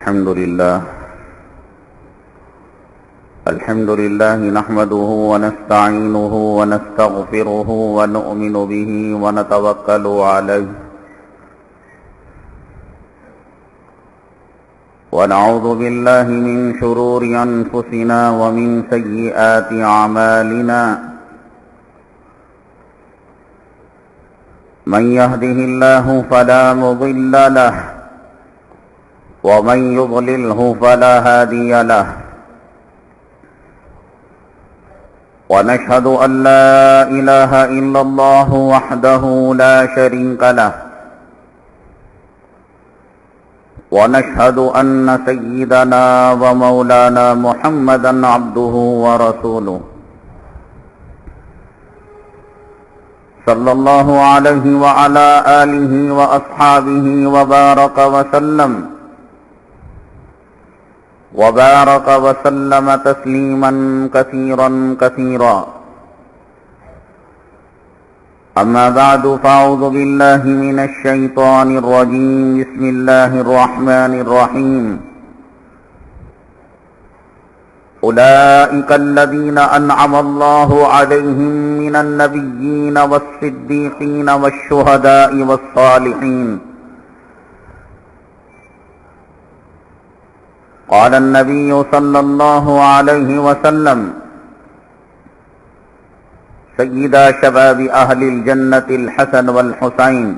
الحمد لله نحمده ونستعينه ونستغفره ونؤمن به ونتوكل عليه ونعوذ بالله من شرور أنفسنا ومن سيئات أعمالنا من يهده الله فلا مضل له ومن يضلله فلا هادي له ونشهد أن لا إله إلا الله وحده لا شريك له ونشهد أن سيدنا ومولانا محمدا عبده ورسوله صلى الله عليه وعلى آله وأصحابه وبارك وسلم تسليما كثيرا أما بعد فأعوذ بالله من الشيطان الرجيم بسم الله الرحمن الرحيم أولئك الذين أنعم الله عليهم من النبيين والصديقين والشهداء والصالحين قال النبي صلى الله عليه وسلم سيدا شباب أهل الجنة الحسن والحسين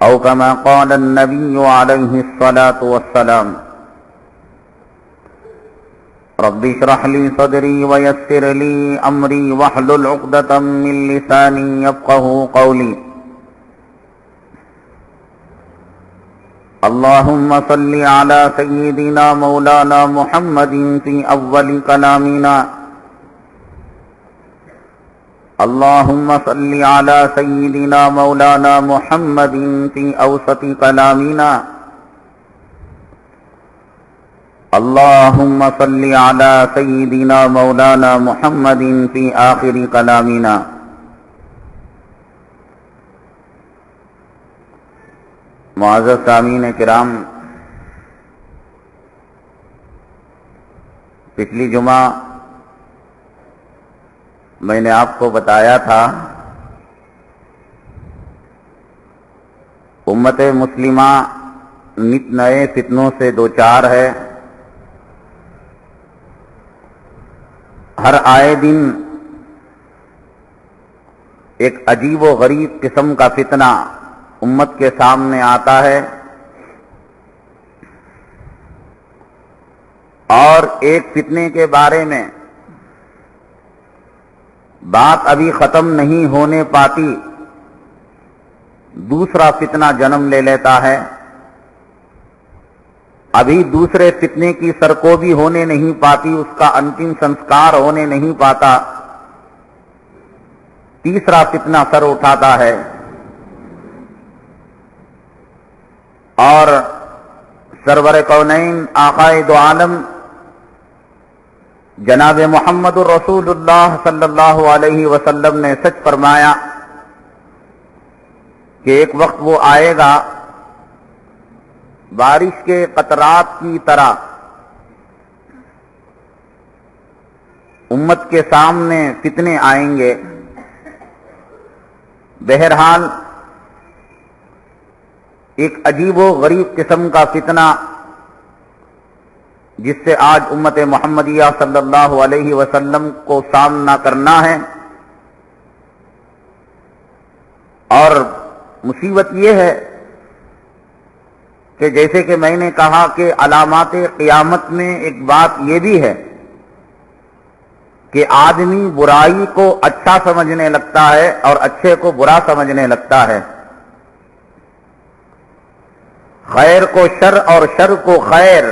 أو كما قال النبي عليه الصلاة والسلام رب اشرح لي صدري ويسر لي أمري واحلل عقدة من لساني يفقهوا قولي اللهم صل على سيدنا مولانا محمد في أول كلامنا اللهم صل على سيدنا مولانا محمد في أوسط كلامنا اللهم صل على سيدنا مولانا محمد في آخر كلامنا معزز سامعین کرام، پچھلی جمعہ میں نے آپ کو بتایا تھا امت مسلمہ نت نئے فتنوں سے دوچار ہے۔ ہر آئے دن ایک عجیب و غریب قسم کا فتنہ امت کے سامنے آتا ہے، اور ایک فتنے کے بارے میں بات ابھی ختم نہیں ہونے پاتی، دوسرا فتنہ جنم لے لیتا ہے، ابھی دوسرے فتنے کی سرکوبی ہونے نہیں پاتی، اس کا انتم سنسکار ہونے نہیں پاتا، تیسرا فتنہ سر اٹھاتا ہے، اور سرور کونین آقائے دو عالم جناب محمد الرسول اللہ صلی اللہ علیہ وسلم نے سچ فرمایا کہ ایک وقت وہ آئے گا بارش کے قطرات کی طرح امت کے سامنے فتنے آئیں گے۔ بہرحال ایک عجیب و غریب قسم کا فتنہ جس سے آج امت محمدیہ صلی اللہ علیہ وسلم کو سامنا کرنا ہے، اور مصیبت یہ ہے کہ جیسے کہ میں نے کہا کہ علامات قیامت میں ایک بات یہ بھی ہے کہ آدمی برائی کو اچھا سمجھنے لگتا ہے اور اچھے کو برا سمجھنے لگتا ہے، خیر کو شر اور شر کو خیر۔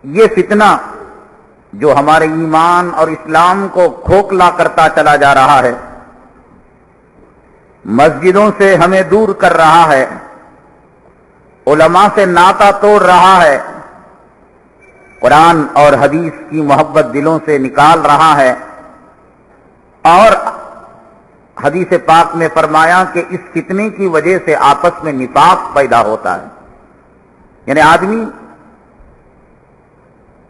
یہ فتنہ جو ہمارے ایمان اور اسلام کو کھوکھلا کرتا چلا جا رہا ہے، مسجدوں سے ہمیں دور کر رہا ہے، علماء سے ناطہ توڑ رہا ہے، قرآن اور حدیث کی محبت دلوں سے نکال رہا ہے، اور حدیث پاک میں فرمایا کہ اس فتنے کی وجہ سے آپس میں نفاق پیدا ہوتا ہے، یعنی آدمی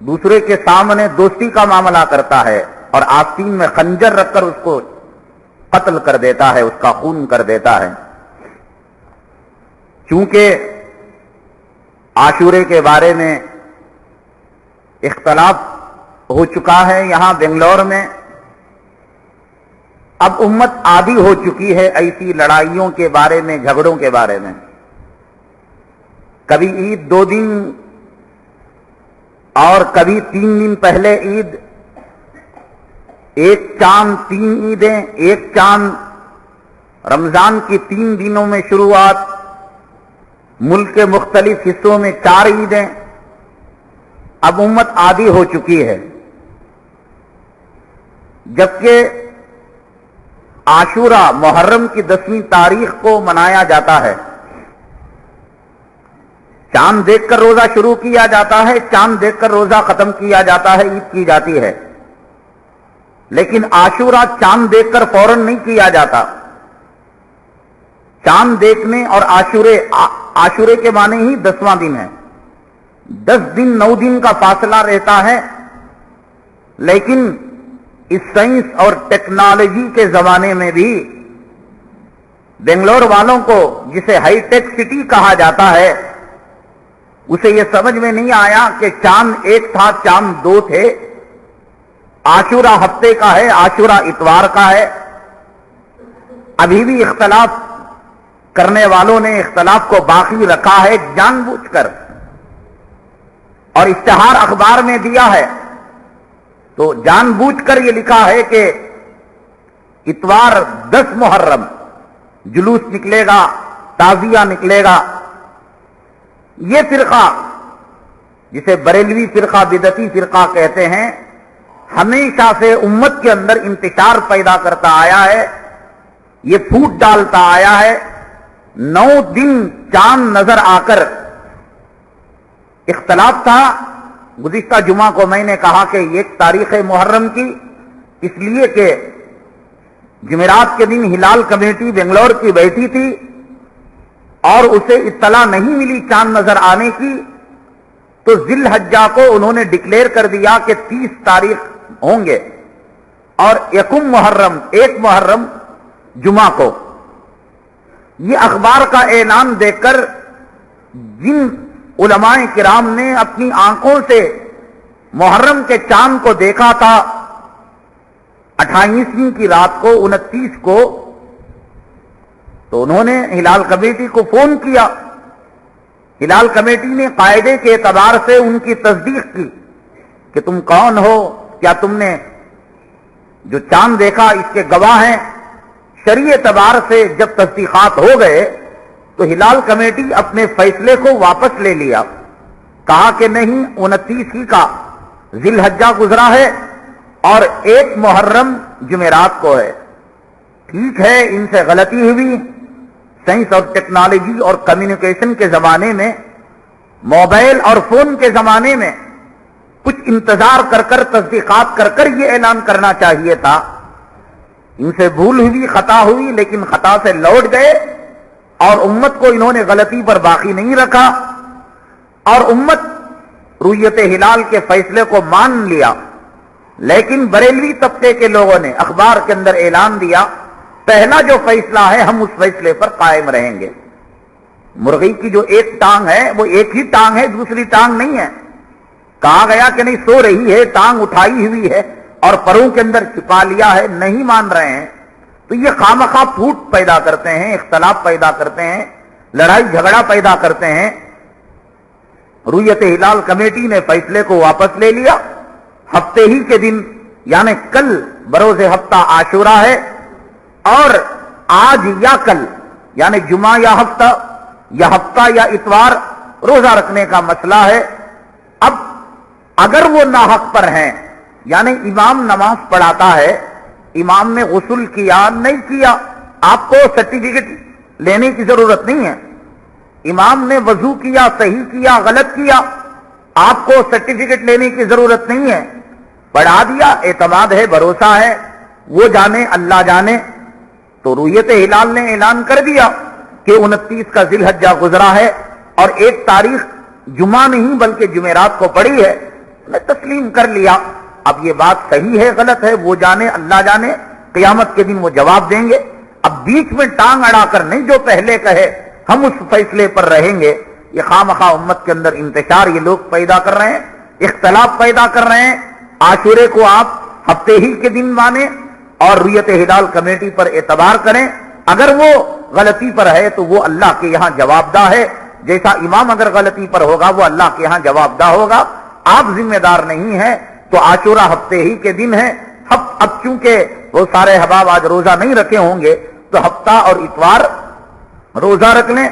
دوسرے کے سامنے دوستی کا معاملہ کرتا ہے اور آستین میں خنجر رکھ کر اس کو قتل کر دیتا ہے، اس کا خون کر دیتا ہے۔ چونکہ عاشورے کے بارے میں اختلاف ہو چکا ہے یہاں بنگلور میں، اب امت عادی ہو چکی ہے ایسی لڑائیوں کے بارے میں، جھگڑوں کے بارے میں۔ کبھی عید 2 دن اور کبھی 3 دن پہلے عید، ایک چاند 3 عیدیں، ایک چاند، رمضان کی 3 دنوں میں شروعات، ملک کے مختلف حصوں میں 4 عیدیں۔ اب امت عادی ہو چکی ہے، جبکہ عاشورہ محرم کی 10ویں تاریخ کو منایا جاتا ہے۔ چاند دیکھ کر روزہ شروع کیا جاتا ہے، چاند دیکھ کر روزہ ختم کیا جاتا ہے، عید کی جاتی ہے۔ لیکن عاشورہ چاند دیکھ کر فوراً نہیں کیا جاتا۔ چاند دیکھنے اور عاشورے کے معنی ہی 10واں دن ہے، 10 دن 9 دن کا فاصلہ رہتا ہے۔ لیکن اس سائنس اور ٹیکنالوجی کے زمانے میں بھی بنگلور والوں کو، جسے ہائی ٹیک سٹی کہا جاتا ہے، اسے یہ سمجھ میں نہیں آیا کہ چاند ایک تھا، چاند 2 تھے۔ عاشورہ ہفتے کا ہے، عاشورہ اتوار کا ہے۔ ابھی بھی اختلاف کرنے والوں نے اختلاف کو باقی رکھا ہے جان بوجھ کر، اور اشتہار اخبار میں دیا ہے تو جان بوجھ کر یہ لکھا ہے کہ اتوار 10 محرم جلوس نکلے گا، تعزیہ نکلے گا۔ یہ فرقہ، جسے بریلوی فرقہ، بدعتی فرقہ کہتے ہیں، ہمیشہ سے امت کے اندر انتشار پیدا کرتا آیا ہے، یہ پھوٹ ڈالتا آیا ہے۔ 9 دن چاند نظر آ کر اختلاف تھا۔ گزشتہ جمعہ کو میں نے کہا کہ ایک تاریخ محرم کی، اس لیے کہ جمعرات کے دن ہلال کمیٹی بنگلور کی بیٹھی تھی اور اسے اطلاع نہیں ملی چاند نظر آنے کی، تو ذی الحجہ کو انہوں نے ڈکلیئر کر دیا کہ 30 تاریخ ہوں گے، اور 1 محرم جمعہ کو۔ یہ اخبار کا اعلان دیکھ کر جن علماء کرام نے اپنی آنکھوں سے محرم کے چاند کو دیکھا تھا 28ویں کی رات کو، 29 کو، تو انہوں نے ہلال کمیٹی کو فون کیا۔ ہلال کمیٹی نے قاعدے کے اعتبار سے ان کی تصدیق کی کہ تم کون ہو، کیا تم نے جو چاند دیکھا اس کے گواہ ہیں؟ شرعی اعتبار سے جب تصدیقات ہو گئے تو ہلال کمیٹی اپنے فیصلے کو واپس لے لیا، کہا کہ نہیں، 29 ہی کا ذی الحجہ گزرا ہے اور 1 محرم جمعرات کو ہے۔ ٹھیک ہے، ان سے غلطی ہوئی۔ سائنس اور ٹیکنالوجی اور کمیونیکیشن کے زمانے میں، موبائل اور فون کے زمانے میں کچھ انتظار کر کر، تصدیقات کر کر یہ اعلان کرنا چاہیے تھا۔ ان سے بھول ہوئی، خطا ہوئی، لیکن خطا سے لوٹ گئے اور امت کو انہوں نے غلطی پر باقی نہیں رکھا، اور امت رؤیت ہلال کے فیصلے کو مان لیا۔ لیکن بریلوی طبقے کے لوگوں نے اخبار کے اندر اعلان دیا، پہلا جو فیصلہ ہے ہم اس فیصلے پر قائم رہیں گے۔ مرغی کی جو ایک ٹانگ ہے وہ ایک ہی ٹانگ ہے، دوسری ٹانگ نہیں ہے۔ کہا گیا کہ نہیں، سو رہی ہے، ٹانگ اٹھائی ہوئی ہے اور پروں کے اندر چھپا لیا ہے، نہیں مان رہے ہیں۔ تو یہ خامخواہ پھوٹ پیدا کرتے ہیں، اختلاف پیدا کرتے ہیں، لڑائی جھگڑا پیدا کرتے ہیں۔ رؤیت ہلال کمیٹی نے فیصلے کو واپس لے لیا۔ ہفتے ہی کے دن، یعنی کل بروز ہفتہ عاشورہ ہے، اور آج یا کل، یعنی جمعہ یا ہفتہ یا اتوار روزہ رکھنے کا مسئلہ ہے۔ اب اگر وہ ناحق پر ہیں، یعنی امام نماز پڑھاتا ہے، امام نے غسل کیا نہیں کیا، آپ کو سرٹیفکیٹ لینے کی ضرورت نہیں ہے۔ امام نے وضو کیا، صحیح کیا، غلط کیا، آپ کو سرٹیفکیٹ لینے کی ضرورت نہیں ہے۔ پڑھا دیا، اعتماد ہے، بھروسہ ہے، وہ جانے، اللہ جانے۔ تو رویت ہلال نے اعلان کر دیا کہ 29 کا ذی الحجہ گزرا ہے اور 1 تاریخ جمعہ نہیں بلکہ جمعرات کو پڑی ہے، نے تسلیم کر لیا۔ اب یہ بات صحیح ہے غلط ہے وہ جانے، اللہ جانے، قیامت کے دن وہ جواب دیں گے۔ اب بیچ میں ٹانگ اڑا کر نہیں، جو پہلے کہے ہم اس فیصلے پر رہیں گے، یہ خواہ امت کے اندر انتشار یہ لوگ پیدا کر رہے ہیں، اختلاف پیدا کر رہے ہیں۔ عاشورے کو آپ ہفتے ہی کے دن مانیں اور رویت ہلال کمیٹی پر اعتبار کریں، اگر وہ غلطی پر ہے تو وہ اللہ کے یہاں جواب دہ ہے، جیسا امام اگر غلطی پر ہوگا وہ اللہ کے یہاں جواب دہ ہوگا۔ آپ ذمہ دار نہیں ہیں، تو عاشورہ ہفتے ہی کے دن ہے۔ اب چونکہ وہ سارے احباب آج روزہ نہیں رکھے ہوں گے تو ہفتہ اور اتوار روزہ رکھ لیں،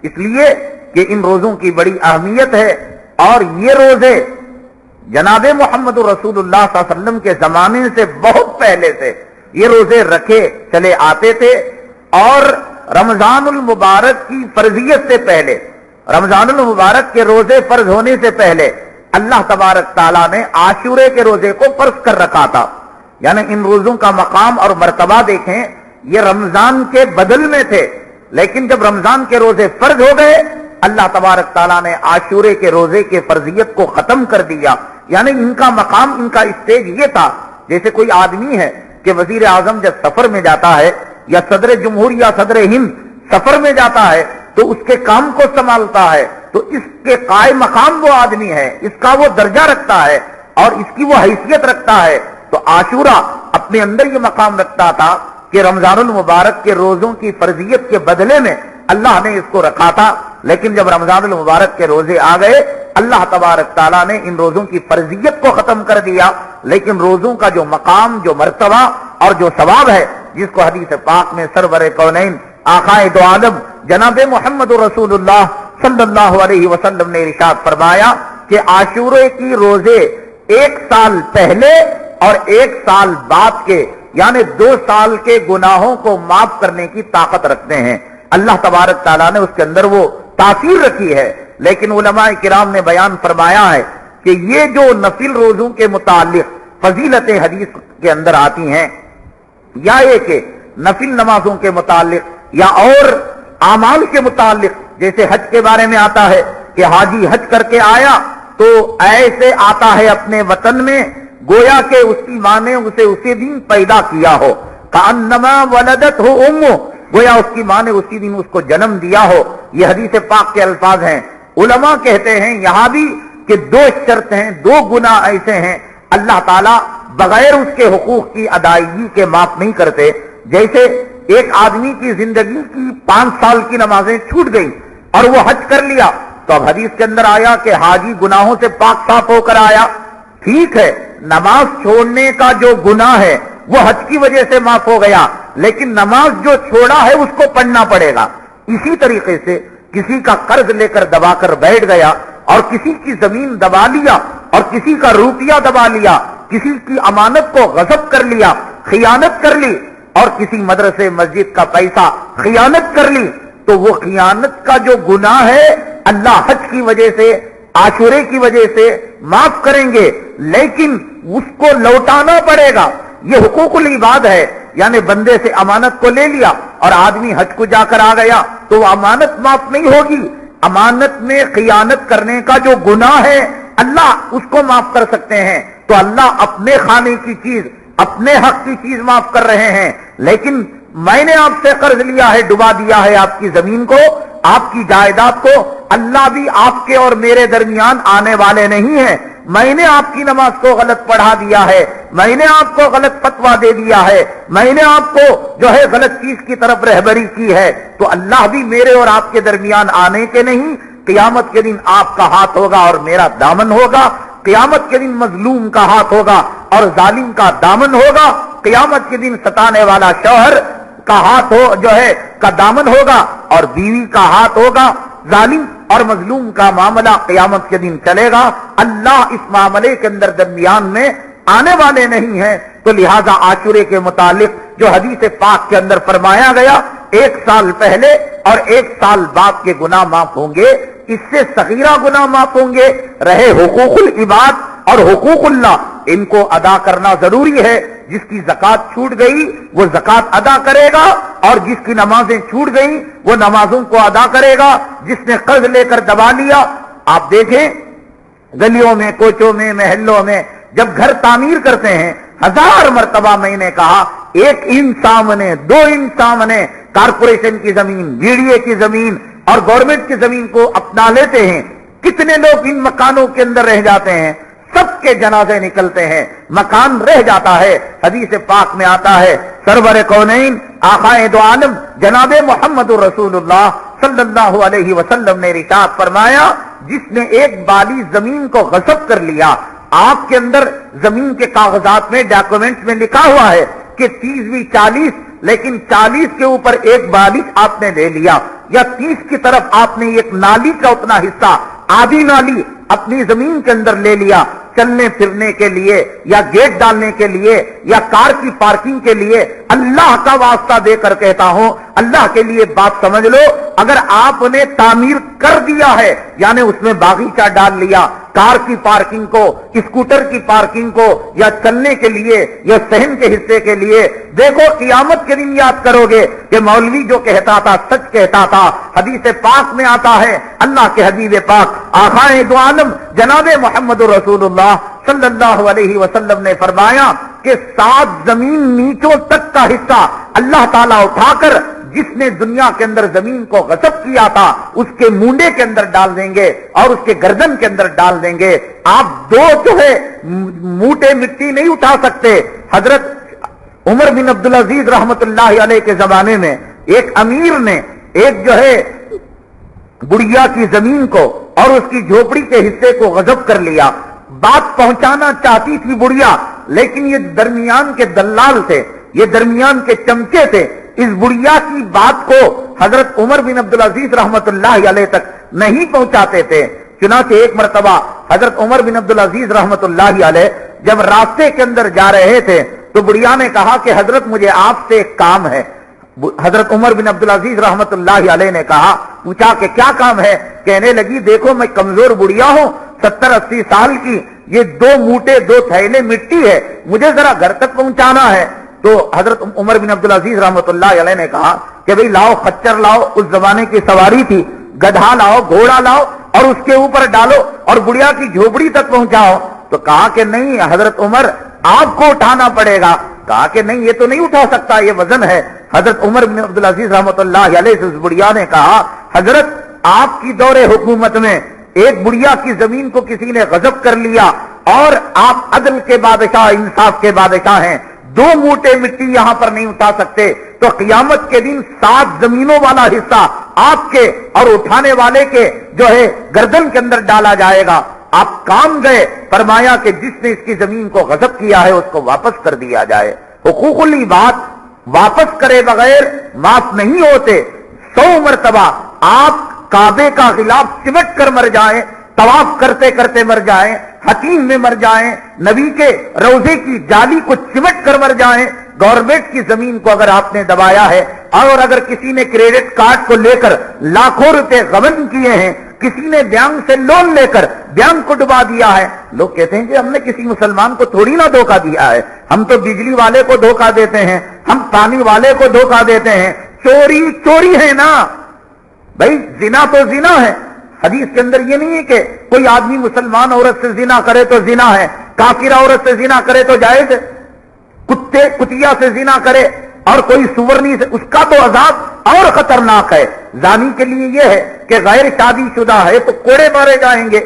اس لیے کہ ان روزوں کی بڑی اہمیت ہے۔ اور یہ روزے جناب محمد رسول اللہ صلی اللہ علیہ وسلم کے زمانے سے بہت پہلے سے یہ روزے رکھے چلے آتے تھے، اور رمضان المبارک کی فرضیت سے پہلے، رمضان المبارک کے روزے فرض ہونے سے پہلے اللہ تبارک تعالیٰ نے عاشورے کے روزے کو فرض کر رکھا تھا۔ یعنی ان روزوں کا مقام اور مرتبہ دیکھیں، یہ رمضان کے بدل میں تھے، لیکن جب رمضان کے روزے فرض ہو گئے اللہ تبارک تعالیٰ نے عاشورے کے روزے کے فرضیت کو ختم کر دیا۔ یعنی ان کا مقام، ان کا اسٹیج یہ تھا، جیسے کوئی آدمی ہے کہ وزیر اعظم جب سفر میں جاتا ہے یا صدر جمہور یا صدر ہند سفر میں جاتا ہے تو اس کے کام کو سنبھالتا ہے، تو اس کے قائم مقام وہ آدمی ہے، اس کا وہ درجہ رکھتا ہے اور اس کی وہ حیثیت رکھتا ہے۔ تو عاشورہ اپنے اندر یہ مقام رکھتا تھا کہ رمضان المبارک کے روزوں کی فرضیت کے بدلے میں اللہ نے اس کو رکھا تھا، لیکن جب رمضان المبارک کے روزے آ گئے اللہ تبارک تعالیٰ نے ان روزوں کی فرضیت کو ختم کر دیا، لیکن روزوں کا جو مقام، جو مرتبہ اور جو ثواب ہے، جس کو حدیث پاک میں سرور کونین آقائے دو عالم جناب محمد رسول اللہ صلی اللہ علیہ وسلم نے ارشاد فرمایا کہ عاشورے کی روزے 1 سال پہلے اور 1 سال بعد کے، یعنی 2 سال کے گناہوں کو معاف کرنے کی طاقت رکھتے ہیں۔ اللہ تبارک تعالیٰ نے اس کے اندر وہ تاثیر رکھی ہے، لیکن علماء کرام نے بیان فرمایا ہے کہ یہ جو نفل روزوں کے متعلق فضیلتیں حدیث کے اندر آتی ہیں، یا یہ کہ نفل نمازوں کے متعلق یا اور اعمال کے متعلق، جیسے حج کے بارے میں آتا ہے کہ حاجی حج کر کے آیا تو ایسے آتا ہے اپنے وطن میں گویا کہ اس کی ماں نے اسے اسی دن پیدا کیا ہو، کأنما ولدت ہو امہ، گویا اس کی ماں نے اسی دن اس کو جنم دیا ہو۔ یہ حدیث پاک کے الفاظ ہیں۔ علماء کہتے ہیں یہاں بھی کہ 2 شرط ہیں، 2 گناہ ایسے ہیں اللہ تعالیٰ بغیر اس کے حقوق کی ادائیگی کے معاف نہیں کرتے۔ جیسے ایک آدمی کی زندگی کی 5 سال کی نمازیں چھوٹ گئی اور وہ حج کر لیا، تو اب حدیث کے اندر آیا کہ حاجی گناہوں سے پاک صاف ہو کر آیا۔ ٹھیک ہے، نماز چھوڑنے کا جو گناہ ہے وہ حج کی وجہ سے معاف ہو گیا، لیکن نماز جو چھوڑا ہے اس کو پڑھنا پڑے گا۔ اسی طریقے سے کسی کا قرض لے کر دبا کر بیٹھ گیا اور کسی کی زمین دبا لیا اور کسی کا روپیہ دبا لیا، کسی کی امانت کو غصب کر لیا، خیانت کر لی، اور کسی مدرسے مسجد کا پیسہ خیانت کر لی، تو وہ خیانت کا جو گناہ ہے اللہ حج کی وجہ سے، عاشورے کی وجہ سے معاف کریں گے، لیکن اس کو لوٹانا پڑے گا۔ یہ حقوق العباد ہے، یعنی بندے سے امانت کو لے لیا اور آدمی حج کو جا کر آ گیا تو وہ امانت معاف نہیں ہوگی۔ امانت میں خیانت کرنے کا جو گناہ ہے اللہ اس کو معاف کر سکتے ہیں، تو اللہ اپنے کھانے کی چیز، اپنے حق کی چیز معاف کر رہے ہیں، لیکن میں نے آپ سے قرض لیا ہے، ڈبا دیا ہے آپ کی زمین کو، آپ کی جائیداد کو، اللہ بھی آپ کے اور میرے درمیان آنے والے نہیں ہیں۔ میں نے آپ کی نماز کو غلط پڑھا دیا ہے، میں نے آپ کو غلط فتویٰ دے دیا ہے، میں نے آپ کو جو ہے غلط چیز کی طرف رہبری کی ہے، تو اللہ بھی میرے اور آپ کے درمیان آنے کے نہیں۔ قیامت کے دن آپ کا ہاتھ ہوگا اور میرا دامن ہوگا، قیامت کے دن مظلوم کا ہاتھ ہوگا اور ظالم کا دامن ہوگا، قیامت کے دن ستانے والا شوہر کا ہاتھ جو ہے کا دامن ہوگا اور بیوی کا ہاتھ ہوگا۔ ظالم اور مظلوم کا معاملہ قیامت کے دن چلے گا، اللہ اس معاملے کے اندر درمیان میں آنے والے نہیں ہیں۔ تو لہذا عاشورے کے متعلق جو حدیث پاک کے اندر فرمایا گیا 1 سال پہلے اور 1 سال بعد کے گناہ معاف ہوں گے، اس سے صغیرہ گناہ معاف ہوں گے، رہے حقوق العباد اور حقوق اللہ، ان کو ادا کرنا ضروری ہے. جس کی زکات چھوٹ گئی وہ زکات ادا کرے گا، اور جس کی نمازیں چھوٹ گئی وہ نمازوں کو ادا کرے گا. جس نے قرض لے کر دبا لیا، آپ دیکھیں گلیوں میں، کوچوں میں، محلوں میں جب گھر تعمیر کرتے ہیں، 1000 مرتبہ میں نے کہا ایک انچ سامنے، 2 انچ سامنے کارپوریشن کی زمین، بی ڈی اے کی زمین اور گورنمنٹ کی زمین کو اپنا لیتے ہیں. کتنے لوگ ان مکانوں کے اندر رہ جاتے ہیں، سب کے جنازے نکلتے ہیں، مکان رہ جاتا ہے. حدیث پاک میں آتا ہے سرور کونین آقائے دو عالم جناب محمد رسول اللہ صلی اللہ علیہ وسلم نے ارشاد فرمایا، جس نے ایک بالی زمین کو غصب کر لیا. آپ کے اندر زمین کے کاغذات میں، ڈاکومنٹس میں لکھا ہوا ہے کہ 30 40، لیکن 40 کے اوپر ایک بالی آپ نے لے لیا، یا 30 کی طرف آپ نے ایک نالی کا اتنا حصہ، آدھی نالی اپنی زمین کے اندر لے لیا چلنے پھرنے کے لیے، یا گیٹ ڈالنے کے لیے، یا کار کی پارکنگ کے لیے. اللہ کا واسطہ دے کر کہتا ہوں، اللہ کے لیے بات سمجھ لو، اگر آپ نے تعمیر کر دیا ہے، یعنی اس میں باغیچہ ڈال لیا، کار کی پارکنگ کو، اسکوٹر کی پارکنگ کو، یا چلنے کے لیے، یا صحن کے حصے کے لیے، دیکھو قیامت کے دن یاد کرو گے کہ مولوی جو کہتا تھا سچ کہتا تھا. حدیث پاک میں آتا ہے، اللہ کے حبیب پاک آقائے دو عالم جناب محمد رسول اللہ صلی اللہ علیہ وسلم نے فرمایا کہ 7 زمین نیچوں تک کا حصہ اللہ تعالیٰ اٹھا کر جس نے دنیا کے اندر زمین کو غصب کیا تھا اس کے مونڈے کے اندر ڈال دیں گے اور اس کے گردن کے اندر ڈال دیں گے. آپ 2 جو ہے موٹے مٹی نہیں اٹھا سکتے. حضرت عمر بن عبدالعزیز رحمت اللہ علیہ کے زمانے میں ایک امیر نے ایک جو ہے بڑھیا کی زمین کو اور اس کی جھوپڑی کے حصے کو غصب کر لیا. بات پہنچانا چاہتی تھی بڑھیا، لیکن یہ درمیان کے دلال تھے، یہ درمیان کے چمچے تھے. اس بڑھیا کی بات کو حضرت عمر بن عبدالعزیز رحمت اللہ علیہ تک نہیں پہنچاتے تھے. چنانچہ ایک مرتبہ حضرت عمر بن عبدالعزیز رحمت اللہ علیہ جب راستے کے اندر جا رہے تھے تو بڑھیا نے کہا کہ حضرت مجھے آپ سے ایک کام ہے. حضرت عمر بن عبدالعزیز رحمت اللہ علیہ نے کہا، پوچھا کہ کیا کام ہے؟ کہنے لگی دیکھو میں کمزور بڑھیا ہوں، 70-80 سال کی، یہ 2 موٹے 2 تھیلے مٹی ہے، مجھے ذرا گھر تک پہنچانا ہے. تو حضرت عمر بن عبدالعزیز رحمت اللہ علیہ نے کہا کہ بھئی لاؤ خچر لاؤ، اس زمانے کی سواری تھی، گدھا لاؤ، گھوڑا لاؤ اور اس کے اوپر ڈالو اور بڑھیا کی جھوپڑی تک پہنچاؤ. تو کہا کہ نہیں حضرت عمر آپ کو اٹھانا پڑے گا. کہا کہ نہیں یہ تو نہیں اٹھا سکتا، یہ وزن ہے. حضرت عمر بن عبدالعزیز رحمت اللہ علیہ سے اس بڑھیا نے کہا، حضرت آپ کی دور حکومت میں ایک بڑھیا کی زمین کو کسی نے غصب کر لیا اور آپ عدل کے بادشاہ، انصاف کے بادشاہ ہیں، 2 موٹے مٹی یہاں پر نہیں اٹھا سکتے، تو قیامت کے دن 7 زمینوں والا حصہ آپ کے اور اٹھانے والے کے جو ہے گردن کے اندر ڈالا جائے گا. آپ کام گئے. فرمایا کہ جس نے اس کی زمین کو غصب کیا ہے اس کو واپس کر دیا جائے. حقوق العباد واپس کرے بغیر معاف نہیں ہوتے. 100 مرتبہ آپ کعبے کا غلاف چمٹ کر مر جائیں، طواف کرتے کرتے مر جائیں، حتیم میں مر جائیں، نبی کے روضے کی جالی کو چمٹ کر مر جائیں، گورنمنٹ کی زمین کو اگر آپ نے دبایا ہے، اور اگر کسی نے کریڈٹ کارڈ کو لے کر لاکھوں روپے غبن کیے ہیں، کسی نے بینک سے لون لے کر بینک کو ڈبا دیا ہے، لوگ کہتے ہیں کہ ہم نے کسی مسلمان کو تھوڑی نہ دھوکہ دیا ہے، ہم تو بجلی والے کو دھوکہ دیتے ہیں، ہم پانی والے کو دھوکہ دیتے ہیں. چوری چوری ہے نا بھائی، زنا تو زنا ہے. حدیث کے اندر یہ نہیں ہے کہ کوئی آدمی مسلمان عورت سے زنا کرے تو زنا ہے، کافر عورت سے زنا کرے تو جائز ہے، کتے کتیا سے زنا کرے اور کوئی سورنی سے، اس کا تو عذاب اور خطرناک ہے. زانی کے لیے یہ ہے کہ غیر شادی شدہ ہے تو کوڑے مارے جائیں گے.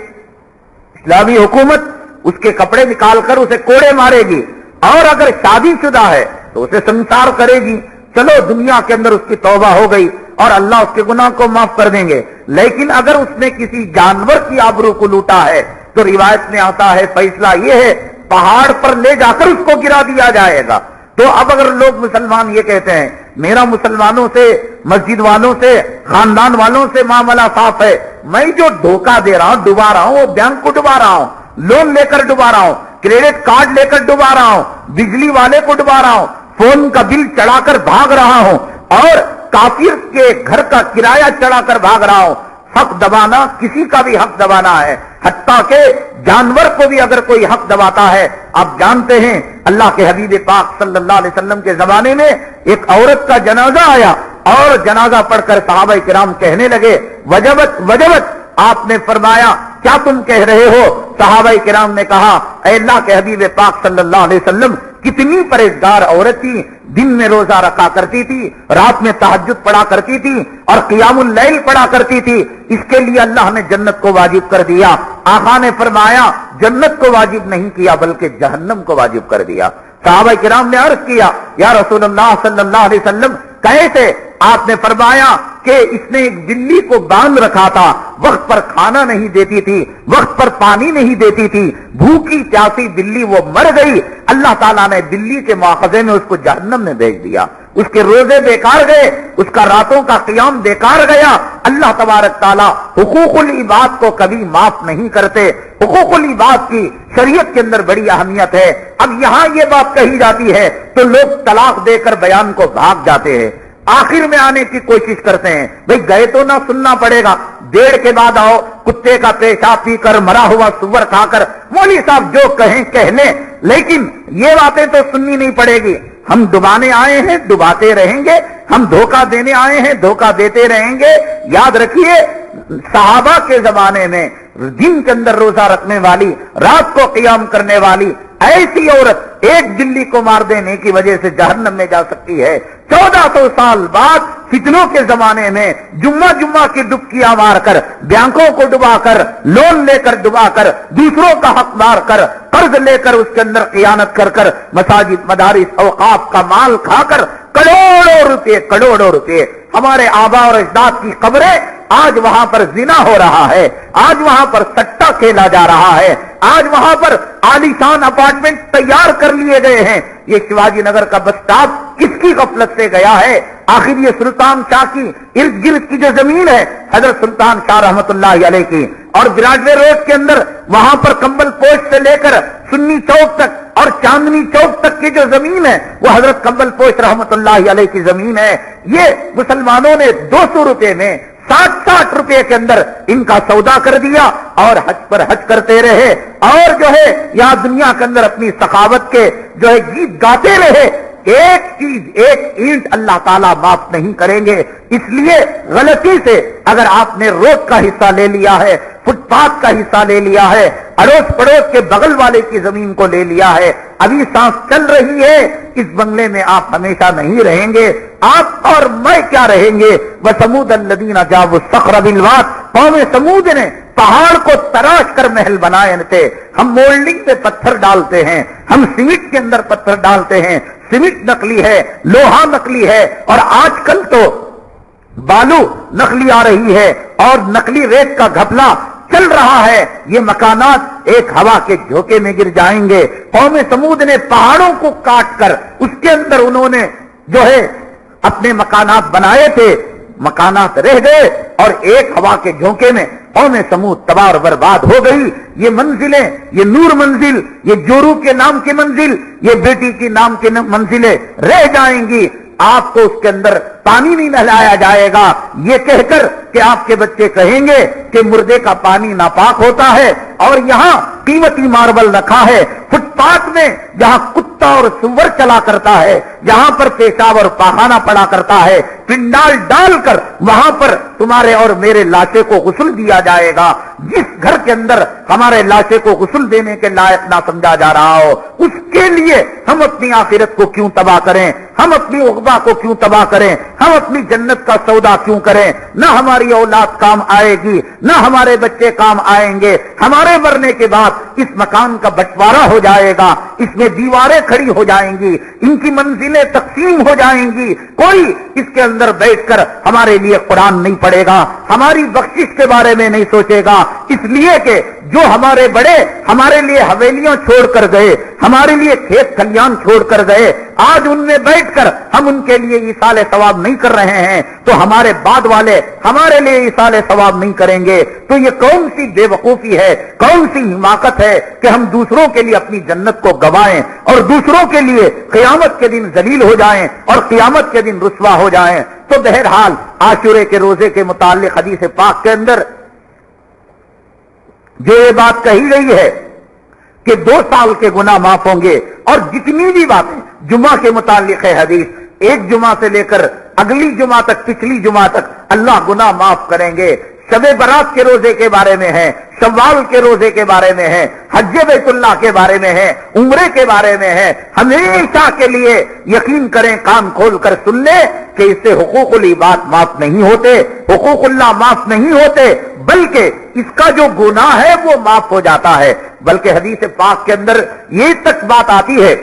اسلامی حکومت اس کے کپڑے نکال کر اسے کوڑے مارے گی، اور اگر شادی شدہ ہے تو اسے سنسار کرے گی. چلو دنیا کے اندر اس کی توبہ ہو گئی اور اللہ اس کے گناہ کو معاف کر دیں گے. لیکن اگر اس نے کسی جانور کی آبرو کو لوٹا ہے تو روایت میں آتا ہے فیصلہ یہ ہے پہاڑ پر لے جا کر اس کو گرا دیا جائے گا. تو اب اگر لوگ مسلمان یہ کہتے ہیں میرا مسلمانوں سے، مسجد والوں سے، خاندان والوں سے معاملہ صاف ہے، میں جو دھوکہ دے رہا ہوں، ڈبا رہا ہوں، وہ بینک کو ڈبا رہا ہوں، لون لے کر ڈبا رہا ہوں، کریڈٹ کارڈ لے کر ڈبا رہا ہوں، بجلی والے کو ڈبا رہا ہوں، فون کا بل چڑھا کر بھاگ رہا ہوں، اور کافر کے گھر کا کرایہ چڑھا کر بھاگ رہا ہوں، حق دبانا کسی کا بھی حق دبانا ہے. حتیٰ کہ جانور کو بھی اگر کوئی حق دباتا ہے. آپ جانتے ہیں اللہ کے حبیب پاک صلی اللہ علیہ وسلم کے زمانے میں ایک عورت کا جنازہ آیا اور جنازہ پڑھ کر صحابہ کرام کہنے لگے وجبت وجبت. آپ نے فرمایا کیا تم کہہ رہے ہو؟ صحابہ کرام نے کہا اے اللہ کے حبیب پاک صلی اللہ علیہ وسلم کتنی پرہیزگار عورت تھی، دن میں روزہ رکھا کرتی تھی، رات میں تہجد پڑھا کرتی تھی اور قیام اللیل پڑھا کرتی تھی، اس کے لیے اللہ نے جنت کو واجب کر دیا. آقا نے فرمایا جنت کو واجب نہیں کیا بلکہ جہنم کو واجب کر دیا. صحابہ کرام نے عرض کیا یا رسول اللہ صلی اللہ علیہ وسلم کیسے؟ آپ نے فرمایا کہ اس نے ایک بلی کو باندھ رکھا تھا، وقت پر کھانا نہیں دیتی تھی، وقت پر پانی نہیں دیتی تھی، بھوکی پیاسی بلی وہ مر گئی. اللہ تعالیٰ نے بلی کے مواخذے میں اس کو جہنم میں بھیج دیا. اس کے روزے بیکار گئے، اس کا راتوں کا قیام بیکار گیا. اللہ تبارک تعالیٰ حقوق العباد کو کبھی معاف نہیں کرتے. حقوق العباد کی شریعت کے اندر بڑی اہمیت ہے. اب یہاں یہ بات کہی جاتی ہے تو لوگ طلاق دے کر بیان کو بھاگ جاتے ہیں، آخر میں آنے کی کوشش کرتے ہیں. بھئی گئے تو نہ سننا پڑے گا، ڈیڑھ کے بعد آؤ، کتے کا پیشاب پی کر مرا ہوا سور کھا کر مولوی صاحب جو کہیں کہہ لیں، لیکن یہ باتیں تو سننی نہیں پڑے گی. ہم ڈبانے آئے ہیں ڈباتے رہیں گے، ہم دھوکہ دینے آئے ہیں دھوکہ دیتے رہیں گے. یاد رکھیے صحابہ کے زمانے میں دن کے اندر روزہ رکھنے والی، رات کو قیام کرنے والی ایسی عورت ایک بلی کو مار دینے کی وجہ سے جہنم میں جا سکتی ہے. 1400 سال بعد فتنوں کے زمانے میں جمعہ کی ڈبکیاں مار کر، بینکوں کو ڈبا کر، لون لے کر ڈبا کر، دوسروں کا حق مار کر، قرض لے کر اس کے اندر خیانت کر کر، مساجد مدارس اوقاف کا مال کھا کر کروڑوں روپے ہمارے آبا اور اجداد کی قبریں، آج وہاں پر زنا ہو رہا ہے، آج وہاں پر سٹا کھیلا جا رہا ہے، آج وہاں پر عالیشان اپارٹمنٹ تیار کر لیے گئے ہیں. یہ شیواجی نگر کا بس اسٹاپ کس کی غفلت سے گیا ہے؟ آخر یہ سلطان شاہ کی ارد گرد کی جو زمین ہے حضرت سلطان شاہ رحمت اللہ علیہ کی، اور براڈوے روڈ کے اندر وہاں پر کمبل پوش سے لے کر سنی چوک تک اور چاندنی چوک تک کی جو زمین ہے وہ حضرت کمبل پوش رحمت اللہ علیہ کی زمین ہے. یہ مسلمانوں نے 200 روپے میں 60 روپے کے اندر ان کا سودا کر دیا اور حج پر حج کرتے رہے، اور جو ہے یہاں دنیا کے اندر اپنی سخاوت کے جو ہے گیت گاتے رہے. ایک چیز ایک اینٹ اللہ تعالیٰ معاف نہیں کریں گے. اس لیے غلطی سے اگر آپ نے روڈ کا حصہ لے لیا ہے، فٹ پاتھ کا حصہ لے لیا ہے، اڑوس پڑوس کے بغل والے کی زمین کو لے لیا ہے، ابھی سانس چل رہی ہے، اس بنگلے میں آپ ہمیشہ نہیں رہیں گے. آپ اور میں کیا رہیں گے؟ وَثَمُودَ الَّذِينَ جَابُوا الصَّخْرَ بِالْوَادِ، قوم سمود نے پہاڑ کو تراش کر محل بنائے تھے. ہم مولڈنگ پہ پتھر ڈالتے ہیں، ہم سیمنٹ کے اندر پتھر ڈالتے ہیں، سیمنٹ نقلی ہے، لوہا نقلی ہے، اور آج کل تو بالو نقلی آ رہی ہے اور نقلی ریت کا گھپلا چل رہا ہے. یہ مکانات ایک ہوا کے جھونکے میں گر جائیں گے. قوم سمود نے پہاڑوں کو کاٹ کر اس کے اندر انہوں نے جو ہے اپنے مکانات بنائے تھے، مکانات رہ گئے اور ایک ہوا کے جھونکے میں قوم سمود تباہ اور برباد ہو گئی. یہ منزلیں، یہ نور منزل، یہ جورو کے نام کی منزل، یہ بیٹی کی نام کی منزلیں رہ جائیں گی. آپ کو اس کے اندر پانی نہیں نہلایا جائے گا یہ کہہ کر کہ آپ کے بچے کہیں گے کہ مردے کا پانی ناپاک ہوتا ہے، اور یہاں قیمتی ماربل رکھا ہے فٹ پاتھ میں جہاں کتا اور سور چلا کرتا ہے، جہاں پر پیشاب اور پاخانہ پڑا کرتا ہے، پنڈال ڈال کر وہاں پر تمہارے اور میرے لاشے کو غسل دیا جائے گا. جس گھر کے اندر ہمارے لاشے کو غسل دینے کے لائق نہ سمجھا جا رہا ہو، اس کے لیے ہم اپنی آخرت کو کیوں تباہ کریں؟ ہم اپنی عقبہ کو کیوں تباہ کریں؟ ہم اپنی جنت کا سودا کیوں کریں؟ نہ ہماری اولاد کام آئے گی، نہ ہمارے بچے کام آئیں گے. ہمارے مرنے کے بعد اس مکان کا بٹوارا ہو جائے گا، اس میں دیواریں کھڑی ہو جائیں گی، ان کی منزلیں تقسیم ہو جائیں گی. کوئی اس کے اندر بیٹھ کر ہمارے لیے قرآن نہیں پڑھے گا، ہماری بخشش کے بارے میں نہیں سوچے گا. اس لیے کہ جو ہمارے بڑے ہمارے لیے حویلیاں چھوڑ کر گئے، ہمارے لیے کھیت کھلیان چھوڑ کر گئے، آج ان میں بیٹھ کر ہم ان کے لیے ایصال ثواب نہیں کر رہے ہیں تو ہمارے بعد والے ہمارے لیے ایصال ثواب نہیں کریں گے. تو یہ کون سی بے وقوفی ہے، کون سی حماقت ہے کہ ہم دوسروں کے لیے اپنی جنت کو گوائیں اور دوسروں کے لیے قیامت کے دن ذلیل ہو جائیں اور قیامت کے دن رسوا ہو جائیں. تو بہرحال عاشورے کے روزے کے متعلق حدیث پاک کے اندر جو یہ بات کہی گئی ہے کہ 2 سال کے گناہ معاف ہوں گے، اور جتنی بھی باتیں جمعہ کے متعلق ہے حدیث، ایک جمعہ سے لے کر اگلی جمعہ تک، پچھلی جمعہ تک اللہ گناہ معاف کریں گے۔ شب برات کے روزے کے بارے میں ہے، شوال کے روزے کے بارے میں ہے، حج بیت اللہ کے بارے میں ہے، عمرے کے بارے میں ہے۔ ہمیشہ کے لیے یقین کریں، کان کھول کر سن لیں کہ اس سے حقوق العباد معاف نہیں ہوتے، حقوق اللہ معاف نہیں ہوتے، بلکہ اس کا جو گناہ ہے وہ معاف ہو جاتا ہے۔ بلکہ حدیث پاک کے اندر یہ تک بات آتی ہے،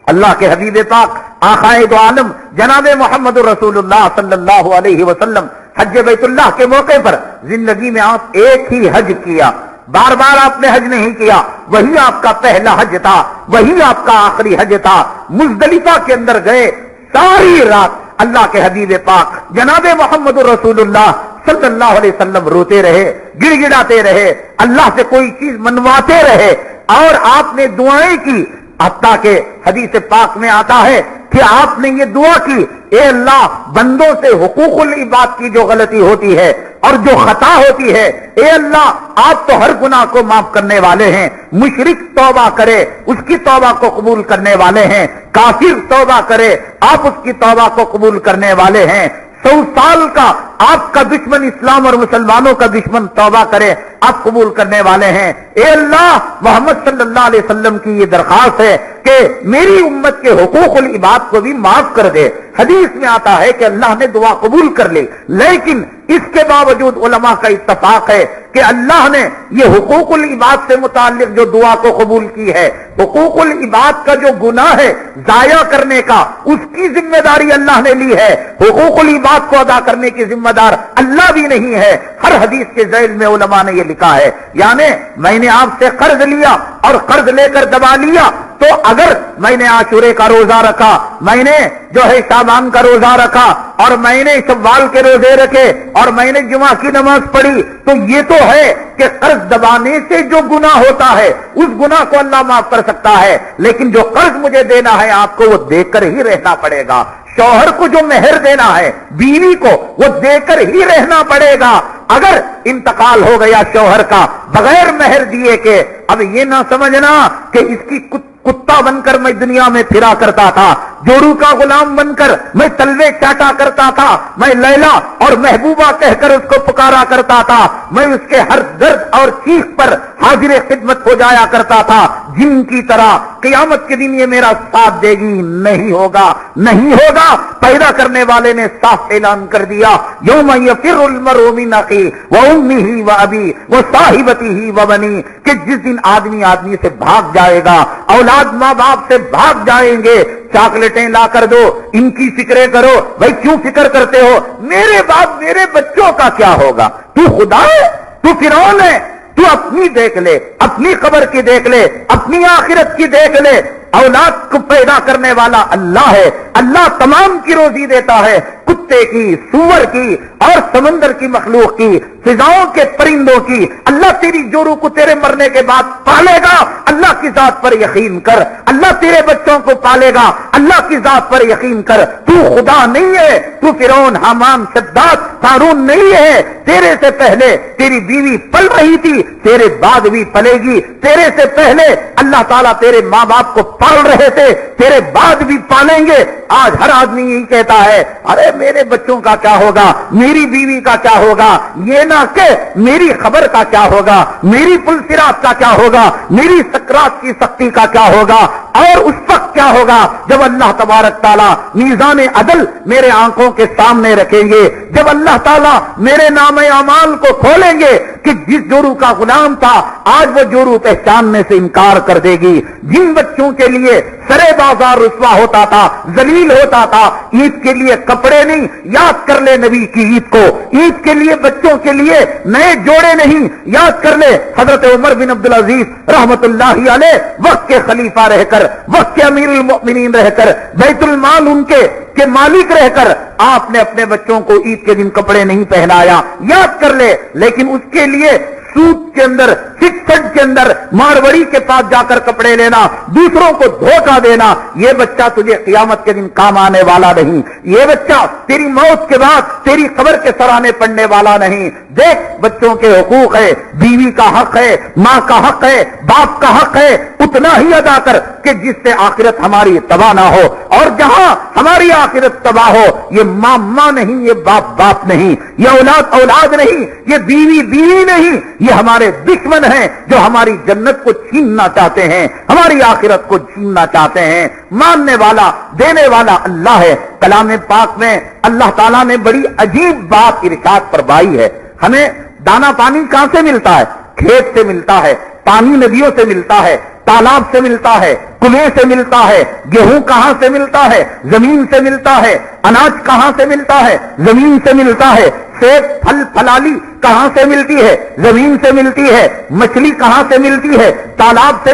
اللہ کے حبیب پاک آقائے دو عالم جناب محمد رسول اللہ صلی اللہ علیہ وسلم حج بیت اللہ کے موقع پر زندگی میں آپ ایک ہی حج کیا، بار بار آپ نے حج نہیں کیا، وہی آپ کا پہلا حج تھا، وہی آپ کا آخری حج تھا۔ مزدلفہ کے اندر گئے، ساری رات اللہ کے حبیب پاک جناب محمد رسول اللہ صلی اللہ علیہ وسلم روتے رہے، گڑ گڑاتے رہے، اللہ سے کوئی چیز منواتے رہے، اور آپ نے دعائیں کی، حتیٰ کہ حدیث پاک میں آتا ہے کہ آپ نے یہ دعا کی، اے اللہ، بندوں سے حقوق العباد کی جو غلطی ہوتی ہے اور جو خطا ہوتی ہے، اے اللہ آپ تو ہر گناہ کو معاف کرنے والے ہیں۔ مشرک توبہ کرے، اس کی توبہ کو قبول کرنے والے ہیں، کافر توبہ کرے، آپ اس کی توبہ کو قبول کرنے والے ہیں۔ 100 سال کا آپ کا دشمن اسلام اور مسلمانوں کا دشمن توبہ کرے، آپ قبول کرنے والے ہیں۔ اے اللہ، محمد صلی اللہ علیہ وسلم کی یہ درخواست ہے کہ میری امت کے حقوق العباد کو بھی معاف کر دے۔ حدیث میں آتا ہے کہ اللہ نے دعا قبول کر لی، لیکن اس کے باوجود علماء کا اتفاق ہے کہ اللہ نے یہ حقوق العباد سے متعلق جو دعا کو قبول کی ہے، حقوق العباد کا جو گناہ ہے ضائع کرنے کا، اس کی ذمہ داری اللہ نے لی ہے۔ حقوق العباد کو ادا کرنے کی ذمہ دار اللہ بھی نہیں ہے۔ ہر حدیث کے ذیل میں علماء نے یہ لکھا ہے، یعنی میں نے آپ سے قرض لیا اور قرض لے کر دبا لیا، تو اگر میں نے عاشورے کا روزہ رکھا، میں نے جو ہے شعبان کا روزہ رکھا، اور میں نے شوال کے روزے رکھے، اور میں نے جمعہ کی نماز پڑھی، تو یہ تو ہے کہ قرض دبانے سے جو گناہ ہوتا ہے اس گناہ کو اللہ معاف کر سکتا ہے، لیکن جو قرض مجھے دینا ہے آپ کو وہ دے کر ہی رہنا پڑے گا۔ شوہر کو جو مہر دینا ہے بیوی کو وہ دے کر ہی رہنا پڑے گا۔ اگر انتقال ہو گیا شوہر کا بغیر مہر دیے کے، اب یہ نہ سمجھنا کہ اس کی کتا بن کر میں دنیا میں پھرا کرتا تھا، جورو کا غلام بن کر میں تلوے چاٹا کرتا تھا، میں لیلا اور محبوبہ کہہ کر اس کو پکارا کرتا تھا، میں اس کے ہر درد اور چیخ پر حاضر خدمت ہو جایا کرتا تھا، جن کی طرح قیامت کے دن یہ میرا ساتھ دے گی، نہیں ہوگا، نہیں ہوگا۔ پیدا کرنے والے نے صاف اعلان کر دیا، یوم یفر المرء من اخیہ وامہ وابیہ وصاحبتہ وبنیہ، کہ جس دن آدمی سے بھاگ جائے گا، اولاد ماں باپ سے بھاگ جائیں گے۔ چاکلیٹیں لا کر دو، ان کی فکریں کرو، بھائی کیوں فکر کرتے ہو؟ میرے باپ میرے بچوں کا کیا ہوگا؟ تو خدا ہے؟ تو فرعون ہے؟ تو اپنی دیکھ لے، اپنی قبر کی دیکھ لے، اپنی آخرت کی دیکھ لے۔ اولاد کو پیدا کرنے والا اللہ ہے، اللہ تمام کی روزی دیتا ہے، کتے کی، سور کی اور سمندر کی مخلوق کی، فضاؤں کے پرندوں کی۔ اللہ تیری جورو کو تیرے مرنے کے بعد پالے گا، اللہ کی ذات پر یقین کر۔ اللہ تیرے بچوں کو پالے گا، اللہ کی ذات پر یقین کر۔ تو خدا نہیں ہے، تو فرعون، حامان، شداد، قارون نہیں ہے۔ تیرے سے پہلے تیری بیوی پل رہی تھی، تیرے بعد بھی پلے گی۔ تیرے سے پہلے اللہ تعالیٰ تیرے ماں باپ کو پال رہے تھے، تیرے بعد بھی پالیں گے۔ آج ہر آدمی یہی کہتا ہے، ارے میرے بچوں کا کیا ہوگا، میری بیوی کا کیا ہوگا، یہ نہ کہ میری خبر کا کیا ہوگا، میری پلسرات کا کیا ہوگا، میری سکرات کی سختی کا کیا ہوگا، اور اس وقت کیا ہوگا جب اللہ تبارک تعالیٰ میزان عدل میرے آنکھوں کے سامنے رکھیں گے، جب اللہ تعالیٰ میرے نام اعمال کو کھولیں گے کہ جس جورو کا غلام تھا آج وہ جورو پہچاننے سے انکار کر دے گی۔ جن بچوں کے لیے سرے بازار رسوا ہوتا تھا، ذلیل ہوتا تھا، عید کے لیے کپڑے نہیں، یاد کر لے نبی کی عید کو، عید کے لیے بچوں کے لیے نئے جوڑے نہیں، یاد کر لے حضرت عمر بن عبدالعزیز رحمت اللہ علیہ وقت کے خلیفہ رہ کر، وقت کے امیر المؤمنین رہ کر، بیت المال ان کے مالک رہ کر آپ نے اپنے بچوں کو عید کے دن کپڑے نہیں پہنایا، یاد کر لے۔ لیکن اس کے لیے سوت کے اندر، فکسڈ کے اندر ماروڑی کے پاس جا کر کپڑے لینا، دوسروں کو دھوکہ دینا، یہ بچہ تجھے قیامت کے دن کام آنے والا نہیں، یہ بچہ تیری موت کے بعد تیری قبر کے سرانے پڑنے والا نہیں۔ دیکھ بچوں کے حقوق ہے، بیوی کا حق ہے، ماں کا حق ہے، باپ کا حق ہے، اتنا ہی ادا کر کہ جس سے آخرت ہماری تباہ نہ ہو، اور جہاں ہماری آخرت تباہ ہو، یہ ماں ماں نہیں، یہ باپ باپ نہیں، یہ اولاد اولاد نہیں، یہ بیوی بیوی نہیں، یہ ہمارے دشمن ہیں جو ہماری جنت کو چھیننا چاہتے ہیں، ہماری آخرت کو چھیننا چاہتے ہیں۔ ماننے والا دینے والا اللہ ہے۔ کلام پاک میں اللہ تعالیٰ نے بڑی عجیب بات ارشاد فرمائی ہے۔ ہمیں دانا پانی کہاں سے ملتا ہے؟ کھیت سے ملتا ہے، پانی ندیوں سے ملتا ہے، تالاب سے ملتا ہے، کنویں سے ملتا ہے۔ گیہوں کہاں سے ملتا ہے؟ زمین سے ملتا ہے۔ اناج کہاں سے ملتا ہے؟ زمین سے ملتا ہے۔ سیب پھل پھلالی کہاں سے ملتی ہے؟ زمین سے ملتی ہے۔ مچھلی کہاں سے ملتی ہے؟ تالاب سے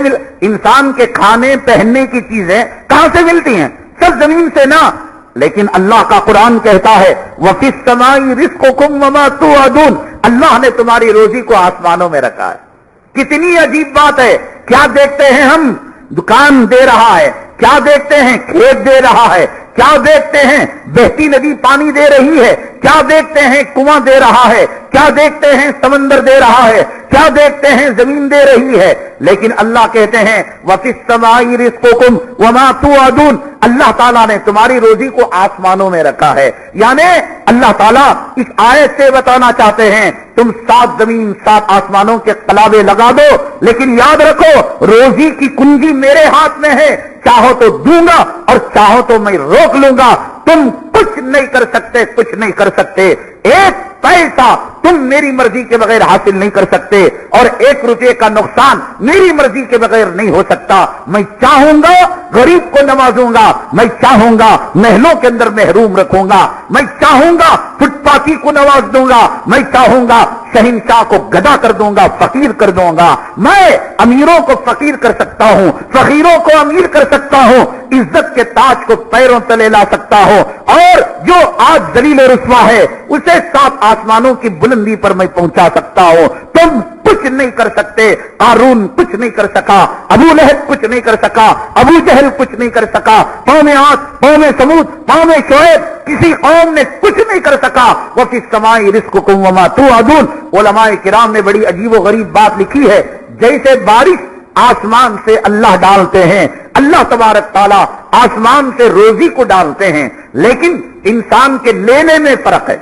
انسان کے کھانے پہننے کی چیزیں کہاں سے ملتی ہیں؟ سب زمین سے نہ۔ لیکن اللہ کا قرآن کہتا ہے وَفِي السَّمَاءِ رِزْقُكُمْ وَمَا تُوعَدُونَ، اللہ نے تمہاری روزی کو آسمانوں میں رکھا ہے۔ کتنی عجیب بات ہے۔ کیا دیکھتے ہیں ہم؟ دکان دے رہا ہے، کیا دیکھتے ہیں؟ کھیت دے رہا ہے، کیا دیکھتے ہیں؟ بہتی ندی پانی دے رہی ہے، کیا دیکھتے ہیں؟ کنواں دے رہا ہے، کیا دیکھتے ہیں؟ سمندر دے رہا ہے، کیا دیکھتے ہیں؟ زمین دے رہی ہے۔ لیکن اللہ کہتے ہیں وَفِي السَّمَاءِ رِزْقُكُمْ وَمَا تُوعَدُونَ، اللہ تعالیٰ نے تمہاری روزی کو آسمانوں میں رکھا ہے۔ یعنی اللہ تعالیٰ اس آیت سے بتانا چاہتے ہیں تم 7 زمین 7 آسمانوں کے قلابے لگا دو، لیکن یاد رکھو روزی کی کنجی میرے ہاتھ میں ہے، چاہو تو دوں گا اور چاہو تو میں روک لوں گا۔ تم کچھ نہیں کر سکتے، کچھ نہیں کر سکتے۔ ایک پیسہ تم میری مرضی کے بغیر حاصل نہیں کر سکتے، اور 1 روپے کا نقصان میری مرضی کے بغیر نہیں ہو سکتا۔ میں چاہوں گا غریب کو نوازوں گا، میں چاہوں گا محلوں کے اندر محروم رکھوں گا، میں چاہوں گا فٹ پاتی کو نواز دوں گا، میں چاہوں گا شہنشاہ کو گدا کر دوں گا، فقیر کر دوں گا۔ میں امیروں کو فقیر کر سکتا ہوں، فقیروں کو امیر کر سکتا ہوں، عزت کے تاج کو پیروں تلے لا سکتا ہوں، اور جو آج ذلیل و رسوا ہے اسے 7 آسمانوں کی بلندی پر میں پہنچا سکتا ہوں۔ تم کچھ نہیں کر سکتے۔ قارون کچھ نہیں کر سکا، ابو لہب کچھ نہیں کر سکا، ابو جہل کچھ نہیں کر سکا، قوم عاد، قوم سمود، قوم شعیب، کسی قوم نے کچھ نہیں کر سکا۔ وَفِي السَّمَاءِ رِزْقُكُمْ وَمَا تُوعَدُونَ، علماء کرام نے بڑی عجیب و غریب بات لکھی ہے۔ جیسے بارش آسمان سے اللہ ڈالتے ہیں، اللہ تبارک تعالیٰ آسمان سے روزی کو ڈالتے ہیں، لیکن انسان کے لینے میں فرق ہے۔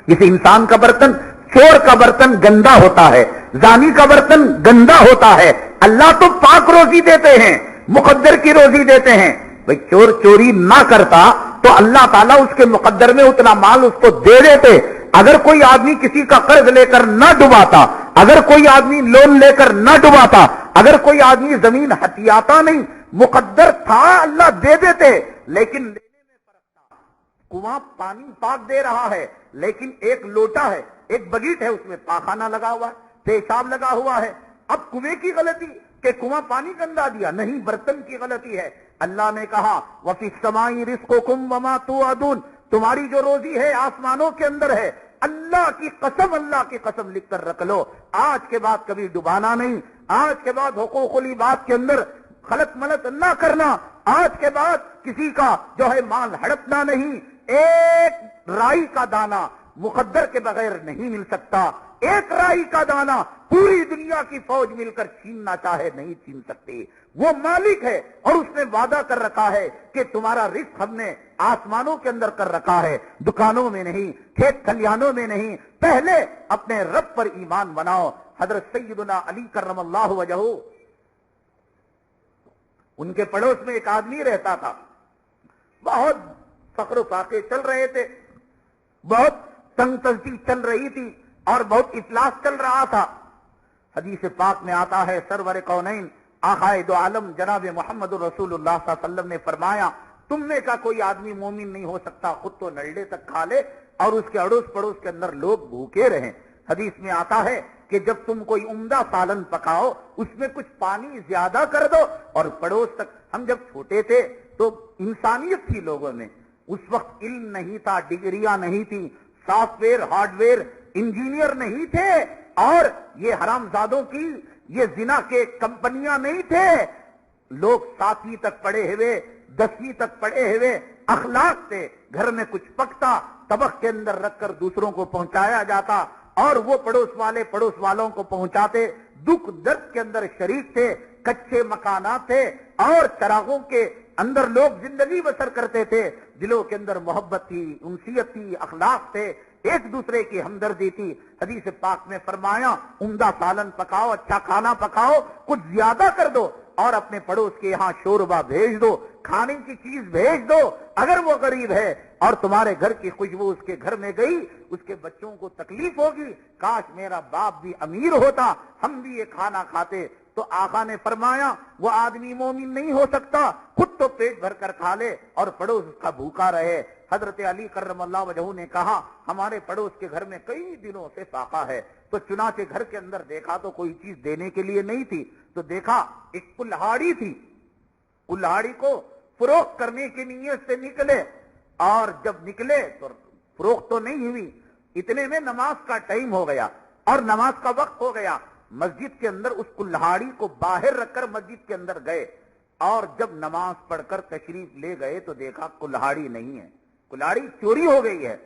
جسے انسان کا برتن، چور کا برتن گندا ہوتا ہے، زانی کا برتن گندا ہوتا ہے۔ اللہ تو پاک روزی دیتے ہیں، مقدر کی روزی دیتے ہیں۔ بھئی چور چوری نہ کرتا تو اللہ تعالیٰ اس کے مقدر میں اتنا مال اس کو دے دیتے۔ اگر کوئی آدمی کسی کا قرض لے کر نہ ڈباتا، اگر کوئی آدمی لون لے کر نہ ڈباتا، اگر کوئی آدمی زمین ہتھیاتا نہیں، مقدر تھا اللہ دے دیتے، لیکن لینے میں فرق تھا۔ کنواں پانی پاک دے رہا ہے، لیکن ایک لوٹا ہے، ایک بگیٹ ہے، اس میں پاخانہ لگا ہوا ہے، پیشاب لگا ہوا ہے۔ اب کنویں کی غلطی کہ کنواں پانی گندا دیا؟ نہیں، برتن کی غلطی ہے۔ اللہ نے کہا وَفِي السَّمَاءِ رِزْقُكُمْ وَمَا تُوعَدُونَ، تمہاری جو روزی ہے آسمانوں کے اندر ہے۔ اللہ کی قسم، اللہ کی قسم لکھ کر رکھ لو، آج کے بعد کبھی ڈبانا نہیں، آج کے بعد حقوق العباد کے اندر خلط ملط نہ کرنا، آج کے بعد کسی کا جو ہے مال ہڑپنا نہیں۔ ایک رائی کا دانہ مقدر کے بغیر نہیں مل سکتا، ایک رائی کا دانہ پوری دنیا کی فوج مل کر چھیننا چاہے نہیں چھین سکتی۔ وہ مالک ہے اور اس نے وعدہ کر رکھا ہے کہ تمہارا رزق ہم نے آسمانوں کے اندر کر رکھا ہے، دکانوں میں نہیں، کھیت کھلیانوں میں نہیں۔ پہلے اپنے رب پر ایمان بناؤ۔ حضرت سیدنا علی کرم اللہ وجہہ، ان کے پڑوس میں ایک آدمی رہتا تھا، بہت فقر و فاقے چل رہے تھے، بہت تنگ تنگی چل رہی تھی اور بہت افلاس چل رہا تھا۔ حدیث پاک میں آتا ہے سرور کونین آقائے دو عالم جناب محمد رسول اللہ صلی اللہ علیہ وسلم نے فرمایا تم میں کا کوئی آدمی مومن نہیں ہو سکتا خود تو نلڈے تک کھا لے اور اس کے اڑوس پڑوس کے اندر لوگ بھوکے رہیں۔ حدیث میں آتا ہے کہ جب تم کوئی عمدہ سالن پکاؤ اس میں کچھ پانی زیادہ کر دو اور پڑوس تک۔ ہم جب چھوٹے تھے تو انسانیت تھی لوگوں میں، اس وقت علم نہیں تھا، ڈگریاں نہیں تھی، soft where hard where engineer نہیں تھے، اور یہ حرام زادوں کی یہ زنا کے کمپنیاں نہیں تھے۔ لوگ 7ویں تک پڑھے ہوئے، 10ویں تک پڑھے ہوئے، اخلاق سے گھر میں کچھ پکتا طبق کے اندر رکھ کر دوسروں کو پہنچایا جاتا۔ اور وہ پڑوس والے پڑوس والوں کو پہنچاتے، دکھ درد کے اندر شریک تھے، کچے مکانات تھے اور چراغوں کے اندر لوگ زندگی بسر کرتے تھے، دلوں کے اندر محبت تھی، انسیت تھی، اخلاق تھے، ایک دوسرے کی ہمدردی تھی۔ حدیث پاک میں فرمایا عمدہ سالن پکاؤ، اچھا کھانا پکاؤ، کچھ زیادہ کر دو اور اپنے پڑوس کے یہاں شوربہ بھیج دو، کھانے کی چیز بھیج دو، اگر وہ غریب ہے اور تمہارے گھر کی خوشبو اس کے گھر میں گئی، اس کے بچوں کو تکلیف ہوگی، کاش میرا باپ بھی امیر ہوتا، ہم بھی یہ کھانا کھاتے۔ تو آقا نے فرمایا وہ آدمی مومن نہیں ہو سکتا، خود تو پیٹ بھر کر کھا لے اور پڑوس اس کا بھوکا رہے۔ حضرت علی کرم اللہ وجہہ نے کہا ہمارے پڑوس کے گھر میں کئی دنوں سے فاقہ ہے، تو چنانچہ گھر کے اندر دیکھا تو کوئی چیز دینے کے لیے نہیں تھی، تو دیکھا ایک کلہاڑی تھی، کلہاڑی کو فروخت کرنے کی نیت سے نکلے، اور جب نکلے تو فروخت تو نہیں ہوئی، اتنے میں نماز کا ٹائم ہو گیا اور نماز کا وقت ہو گیا۔ مسجد کے اندر اس کلہاڑی کو باہر رکھ کر مسجد کے اندر گئے، اور جب نماز پڑھ کر تشریف لے گئے تو دیکھا کلہاڑی نہیں ہے، کلہاڑی چوری ہو گئی ہے۔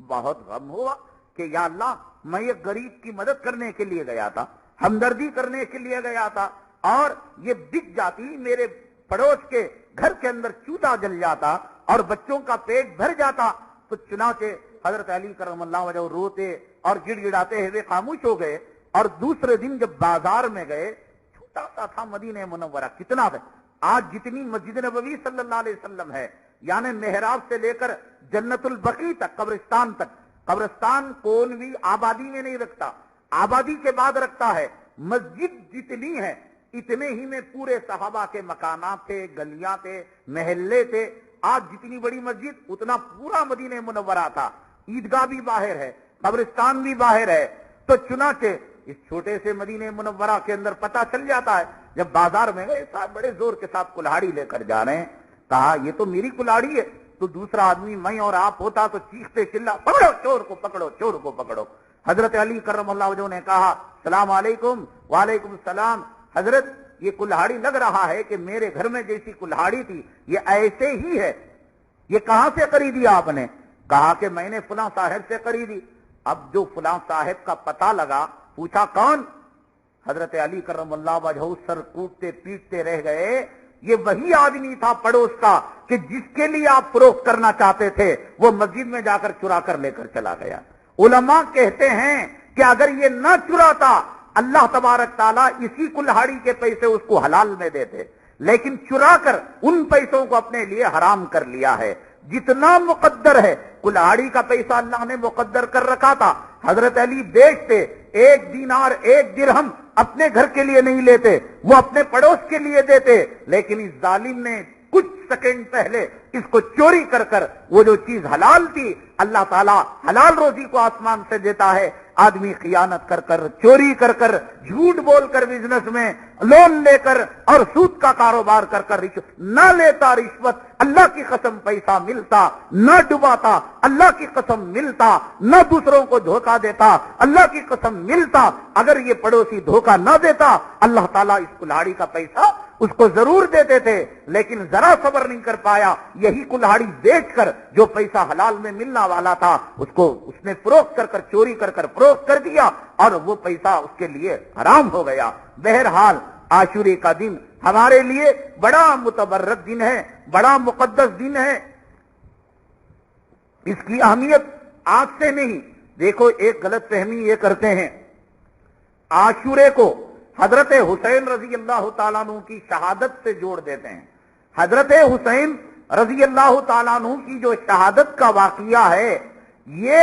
بہت غم ہوا کہ یا اللہ میں یہ غریب کی مدد کرنے کے لیے گیا تھا، ہمدردی کرنے کے لیے گیا تھا، اور یہ بک جاتی، میرے پڑوس کے گھر کے اندر چولہا جل جاتا اور بچوں کا پیٹ بھر جاتا۔ تو چنانچہ حضرت علی کرم اللہ وجہ روتے اور گڑ گڑاتے ہوئے خاموش ہو گئے، اور دوسرے دن جب بازار میں گئے، چھوٹا سا تھا مدینہ منورہ، کتنا ہے آج جتنی مسجد نبوی صلی اللہ علیہ وسلم ہے، یعنی محراب سے لے کر جنت البقیع تک، قبرستان تک، قبرستان کون بھی آبادی میں نہیں رکھتا، آبادی کے بعد رکھتا ہے، مسجد جتنی ہے اتنے ہی میں پورے صحابہ کے مکانات تھے، گلیاں تھے، محلے تھے۔ آج جتنی بڑی مسجد اتنا پورا مدینہ منورہ تھا، عیدگاہ بھی باہر ہے، قبرستان بھی باہر ہے۔ تو چنانچہ اس چھوٹے سے مدینہ منورہ کے اندر پتہ چل جاتا ہے، جب بازار میں گئے صاحب بڑے زور کے ساتھ کلہاڑی لے کر جا رہے ہیں، کہا یہ تو میری کلہاڑی ہے، تو دوسرا آدمی میں اور آپ ہوتا تو چیختے چلا پکڑو چور کو، پکڑو چور کو پکڑو۔ حضرت علی کرم اللہ وجہہ نے کہا السلام علیکم۔ وعلیکم السلام۔ حضرت یہ کلہاڑی لگ رہا ہے کہ میرے گھر میں جیسی کلہاڑی تھی یہ ایسے ہی ہے، یہ کہاں سے خریدی آپ نے؟ کہا کہ میں نے فلاں صاحب سے خریدی۔ اب جو فلاں صاحب کا پتہ لگا، پوچھا کون؟ حضرت علی کرم اللہ وجہہ سر کوٹتے پیٹتے رہ گئے، یہ وہی آدمی تھا پڑوس کا کہ جس کے لیے آپ فروخت کرنا چاہتے تھے، وہ مسجد میں جا کر چرا کر لے کر چلا گیا۔ علماء کہتے ہیں کہ اگر یہ نہ چراتا اللہ تبارک تعالیٰ اسی کلہاڑی کے پیسے اس کو حلال میں دیتے، لیکن چرا کر ان پیسوں کو اپنے لیے حرام کر لیا ہے۔ جتنا مقدر ہے، کلہاڑی کا پیسہ اللہ نے مقدر کر رکھا تھا، حضرت علی بیچتے، ایک دینار ایک درہم اپنے گھر کے لیے نہیں لیتے، وہ اپنے پڑوس کے لیے دیتے، لیکن اس ظالم نے کچھ سیکنڈ پہلے اس کو چوری کر کر وہ جو چیز حلال تھی، اللہ تعالیٰ حلال روزی کو آسمان سے دیتا ہے، آدمی خیانت کر کر، چوری کر کر، جھوٹ بول کر بزنس میں لون لے کر اور سود کا کاروبار کر کر رشوت نہ لیتا، رشوت اللہ کی قسم پیسہ ملتا، نہ ڈباتا اللہ کی قسم ملتا، نہ دوسروں کو دھوکہ دیتا اللہ کی قسم ملتا۔ اگر یہ پڑوسی دھوکہ نہ دیتا اللہ تعالیٰ اس کلہاڑی کا پیسہ اس کو ضرور دیتے تھے، لیکن ذرا صبر نہیں کر پایا، یہی کلہاڑی بیچ کر جو پیسہ حلال میں ملنا والا تھا اس کو اس نے فروخت کر کر، چوری کر کر فروخت کر دیا، اور وہ پیسہ اس کے لیے حرام ہو گیا۔ بہرحال عاشورے کا دن ہمارے لیے بڑا متبرک دن ہے، بڑا مقدس دن ہے، اس کی اہمیت آج سے نہیں۔ دیکھو ایک غلط فہمی یہ کرتے ہیں، عاشورے کو حضرت حسین رضی اللہ تعالیٰ عنہ کی شہادت سے جوڑ دیتے ہیں۔ حضرت حسین رضی اللہ تعالیٰ عنہ کی جو شہادت کا واقعہ ہے، یہ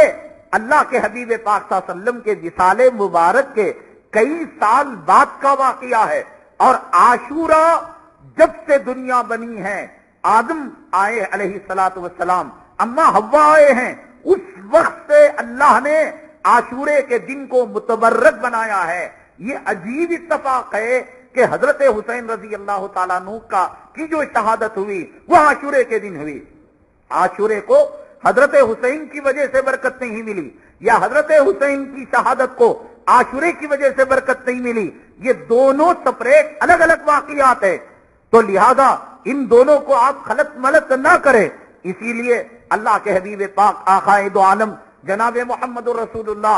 اللہ کے حبیب پاک صلی اللہ علیہ وسلم کے وصال مبارک کے کئی سال بعد کا واقعہ ہے، اور عاشورہ جب سے دنیا بنی ہے، آدم آئے علیہ الصلوۃ والسلام، اما حوا آئے ہیں، اس وقت سے اللہ نے عاشورے کے دن کو متبرک بنایا ہے۔ یہ عجیب اتفاق ہے کہ حضرت حسین رضی اللہ تعالیٰ عنہ کی جو شہادت ہوئی وہ عاشورے کے دن ہوئی۔ عاشورے کو حضرت حسین کی وجہ سے برکت نہیں ملی، یا حضرت حسین کی شہادت کو عاشورے کی وجہ سے برکت نہیں ملی، یہ دونوں سپریٹ الگ الگ واقعات ہیں، تو لہذا ان دونوں کو آپ خلط ملط نہ کریں۔ اسی لیے اللہ کے حبیب پاک آقائے دو عالم جناب محمد رسولullah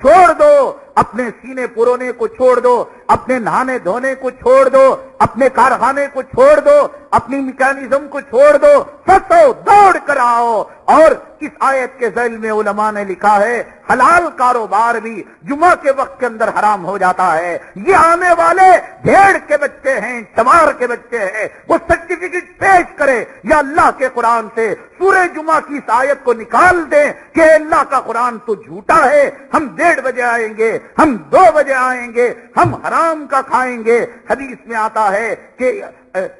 چھوڑ دو, اپنے سینے پرونے کو چھوڑ دو, اپنے نہانے دھونے کو چھوڑ دو, اپنے کارخانے کو چھوڑ دو, اپنی میکانزم کو چھوڑ دو, سچو دوڑ کر آؤ. اور اس آیت کے ذیل میں علماء نے لکھا ہے حلال کاروبار بھی جمعہ کے وقت کے اندر حرام ہو جاتا ہے. یہ آنے والے بھیڑ کے بچے ہیں, چمار کے بچے ہیں, وہ سرٹیفکیٹ پیش کرے یا اللہ کے قرآن سے سورہ جمعہ کی اس آیت کو نکال دیں کہ اللہ کا قرآن تو جھوٹا ہے, ہم 1:30 بجے آئیں گے, ہم 2 بجے آئیں گے, ہم حرام کا کھائیں گے. حدیث میں آتا ہے کہ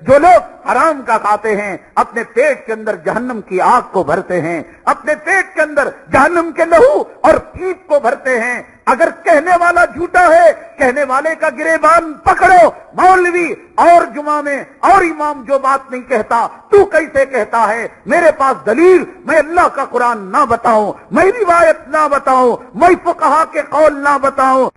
جو لوگ حرام کا کھاتے ہیں اپنے پیٹ کے اندر جہنم کی آگ کو بھرتے ہیں, اپنے پیٹ کے اندر جہنم کے لہو اور پیپ کو بھرتے ہیں. اگر کہنے والا جھوٹا ہے, کہنے والے کا گریبان پکڑو. مولوی اور جمعہ میں اور امام جو بات نہیں کہتا تو کیسے کہتا ہے؟ میرے پاس دلیل, میں اللہ کا قرآن نہ بتاؤں, میں روایت نہ بتاؤں, میں فقہا کے قول نہ بتاؤں.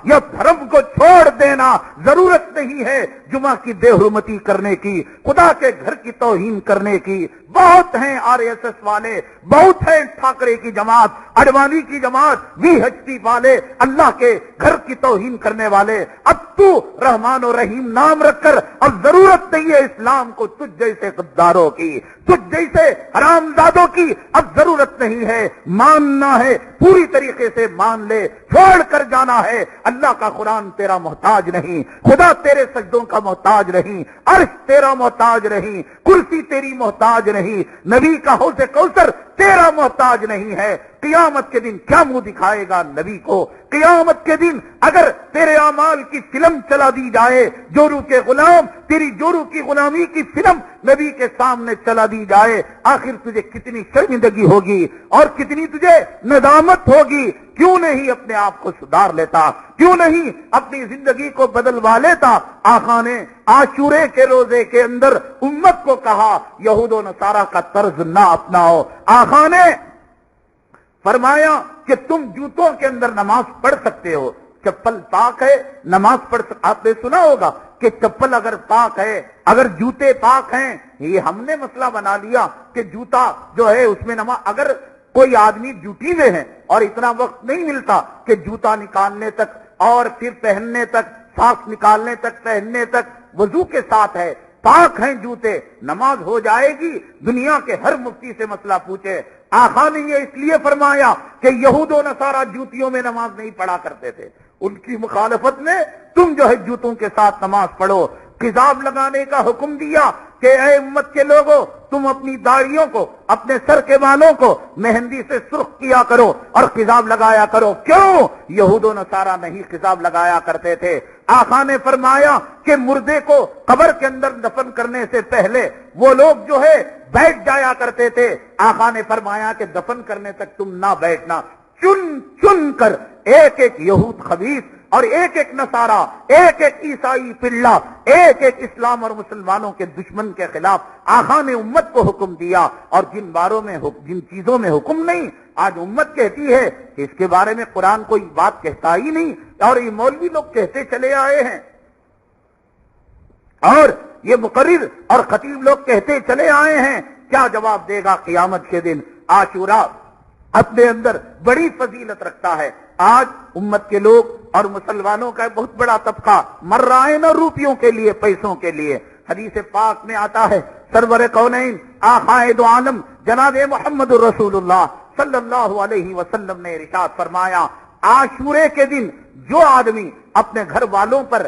یا دھرم کو چھوڑ دینا. ضرورت نہیں ہے جمعہ کی بے حرمتی کرنے کی, خدا کے گھر کی توہین کرنے کی. بہت ہیں RSS والے, بہت ہیں ٹھاکرے کی جماعت, اڈوانی کی جماعت, VHP والے, اللہ کے گھر کی توہین کرنے والے. اب تو رحمان و رحیم نام رکھ کر اب ضرورت نہیں ہے اسلام کو تجھ جیسے غداروں کی, تجھ جیسے حرامزادوں کی اب ضرورت نہیں ہے. ماننا ہے پوری طریقے سے مان لے, چھوڑ کر جانا ہے. اللہ کا قرآن تیرا محتاج نہیں, خدا تیرے سجدوں کا محتاج نہیں, عرش تیرا محتاج نہیں, کرسی تیری محتاج نہیں, نبی کا حوض کوثر تیرا محتاج نہیں ہے. قیامت کے دن کیا منہ دکھائے گا نبی کو؟ قیامت کے دن اگر تیرے اعمال کی فلم چلا دی جائے, جورو کے غلام, تیری جورو کی غلامی کی فلم نبی کے سامنے چلا دی جائے, آخر تجھے کتنی شرمندگی ہوگی اور کتنی تجھے ندامت ہوگی. کیوں نہیں اپنے آپ کو سدھار لیتا؟ کیوں نہیں اپنی زندگی کو بدلوا لیتا؟ آقا نے عاشورے کے روزے کے اندر امت کو کہا یہود و نصارہ کا طرز نہ اپناؤ. آقا نے فرمایا کہ تم جوتوں کے اندر نماز پڑھ سکتے ہو, چپل پاک ہے, نماز پڑھ سکتے. آپ نے سنا ہوگا کہ چپل اگر پاک ہے, اگر جوتے پاک ہیں, یہ ہم نے مسئلہ بنا لیا کہ جوتا جو ہے اس میں نماز. اگر کوئی آدمی ڈیوٹی میں ہے اور اتنا وقت نہیں ملتا کہ جوتا نکالنے تک اور پھر پہننے تک, ساکس نکالنے تک, پہننے تک, وضو کے ساتھ ہے, پاک ہیں جوتے, نماز ہو جائے گی. دنیا کے ہر مفتی سے مسئلہ پوچھے, آقا نے یہ اس لیے فرمایا کہ یہود و نصارہ جوتیوں میں نماز نہیں پڑھا کرتے تھے, ان کی مخالفت میں تم جو ہے جوتوں کے ساتھ نماز پڑھو. خضاب لگانے کا حکم دیا کہ اے امت کے لوگوں, تم اپنی داڑھیوں کو, اپنے سر کے بالوں کو مہندی سے سرخ کیا کرو اور خضاب لگایا کرو. کیوں؟ یہود و نصارہ نہیں خضاب لگایا کرتے تھے. آقا نے فرمایا کہ مردے کو قبر کے اندر دفن کرنے سے پہلے وہ لوگ جو ہے بیٹھ جایا کرتے تھے. آقا نے فرمایا کہ دفن کرنے تک تم نہ بیٹھنا. چن چن کر ایک ایک یہود خبیث اور ایک ایک نصارہ, ایک ایک عیسائی پلہ, ایک ایک اسلام اور مسلمانوں کے دشمن کے خلاف آقا نے امت کو حکم دیا. اور جن باروں میں, جن چیزوں میں حکم نہیں, آج امت کہتی ہے کہ اس کے بارے میں قرآن کوئی بات کہتا ہی نہیں, اور یہ مولوی لوگ کہتے چلے آئے ہیں, اور یہ مقرر اور خطیب لوگ کہتے چلے آئے ہیں. کیا جواب دے گا قیامت کے دن؟ عاشورہ اپنے اندر بڑی فضیلت رکھتا ہے. آج امت کے لوگ اور مسلمانوں کا بہت بڑا طبقہ مر رہا ہے نا روپیوں کے لیے, پیسوں کے لیے. حدیث پاک میں آتا ہے سرور کونین آقائے دو عالم جناب محمد الرسول اللہ صلی اللہ علیہ وسلم نے ارشاد فرمایا, عاشورے کے دن جو آدمی اپنے گھر والوں پر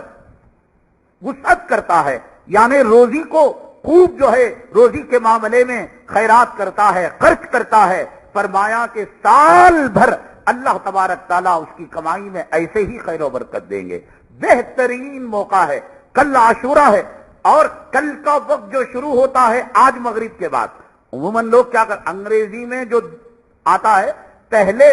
وسعت کرتا ہے, یعنی روزی کو خوب جو ہے روزی کے معاملے میں خیرات کرتا ہے, خرچ کرتا ہے, فرمایا کہ سال بھر اللہ تبارک تعالیٰ اس کی کمائی میں ایسے ہی خیر و برکت دیں گے. بہترین موقع ہے, کل عاشورہ ہے, اور کل کا وقت جو شروع ہوتا ہے آج مغرب کے بعد. عموماً لوگ کیا کر, انگریزی میں جو آتا ہے پہلے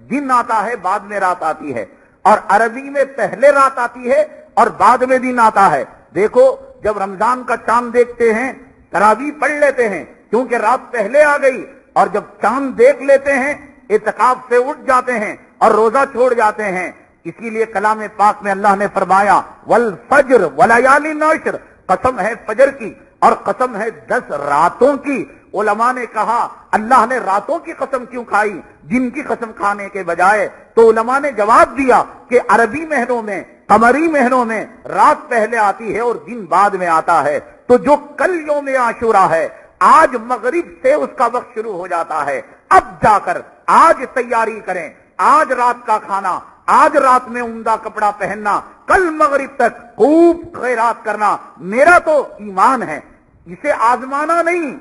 دن آتا ہے بعد میں رات آتی ہے, اور عربی میں پہلے رات آتی ہے اور بعد میں دن آتا ہے. دیکھو جب رمضان کا چاند دیکھتے ہیں تراویح پڑھ لیتے ہیں کیونکہ رات پہلے آ گئی, اور جب چاند دیکھ لیتے ہیں اعتکاف سے اٹھ جاتے ہیں اور روزہ چھوڑ جاتے ہیں. اسی لیے کلام پاک میں اللہ نے فرمایا والفجر ولیال عشر, قسم ہے فجر کی اور قسم ہے 10 راتوں کی۔ علماء نے کہا اللہ نے راتوں کی قسم کیوں کھائی دن کی قسم کھانے کے بجائے؟ تو علماء نے جواب دیا کہ عربی مہینوں میں، قمری مہینوں میں رات پہلے آتی ہے اور دن بعد میں آتا ہے، تو جو کل یوم عاشورہ ہے آج مغرب سے اس کا وقت شروع ہو جاتا ہے، اب جا کر آج تیاری کریں، آج رات کا کھانا، آج رات میں عمدہ کپڑا پہننا، کل مغرب تک خوب خیرات کرنا۔ میرا تو ایمان ہے، اسے آزمانا نہیں۔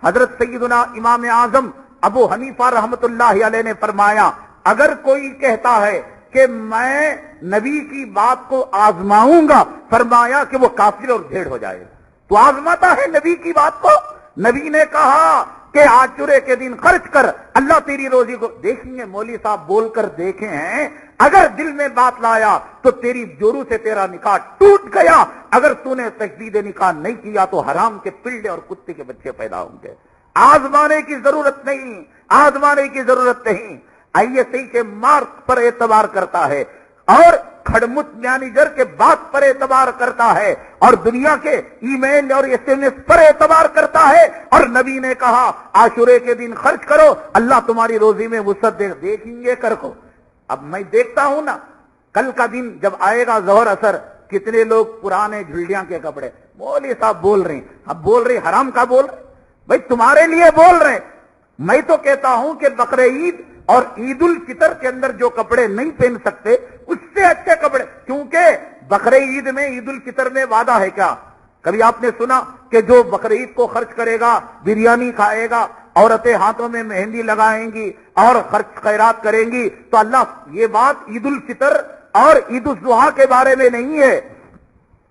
حضرت سیدنا امام اعظم ابو حنیفہ رحمت اللہ علیہ نے فرمایا اگر کوئی کہتا ہے کہ میں نبی کی بات کو آزماؤں گا، فرمایا کہ وہ کافر اور بھیڑ ہو جائے۔ تو آزماتا ہے نبی کی بات کو؟ نبی نے کہا کہ عاشورے کے دن خرچ کر، اللہ تیری روزی کو۔ دیکھیں گے مولوی صاحب بول کر دیکھے ہیں، اگر دل میں بات لایا تو تیری جورو سے تیرا نکاح ٹوٹ گیا، اگر تو نے تجدید نکاح نہیں کیا تو حرام کے پلڈے اور کتے کے بچے پیدا ہوں گے۔ آزمانے کی ضرورت نہیں، آزمانے کی ضرورت نہیں۔ آئیے صحیح کے مارک پر اعتبار کرتا ہے اور کھڑمت مینیجر کے بات پر اعتبار کرتا ہے اور دنیا کے ای میل اور ایس ایم ایس پر اعتبار کرتا ہے، اور نبی نے کہا عاشورے کے دن خرچ کرو، اللہ تمہاری روزی میں وسعت دے۔ دیکھیں گے کر کو۔ اب میں دیکھتا ہوں نا، کل کا دن جب آئے گا ظہر اثر، کتنے لوگ پرانے جھلڈیاں کے کپڑے، مولوی صاحب بول رہے ہیں، اب بول رہے حرام کا بول رہے بھائی، تمہارے لیے بول رہے۔ میں تو کہتا ہوں کہ بقر عید اور عید الفطر کے اندر جو کپڑے نہیں پہن سکتے اس سے اچھے کپڑے، کیونکہ بقر عید میں عید الفطر میں وعدہ ہے کیا؟ کبھی آپ نے سنا کہ جو بقر عید کو خرچ کرے گا بریانی کھائے گا، عورتیں ہاتھوں میں مہندی لگائیں گی اور خرچ خیرات کریں گی، تو اللہ، یہ بات عید الفطر اور عید الاضحیٰ کے بارے میں نہیں ہے،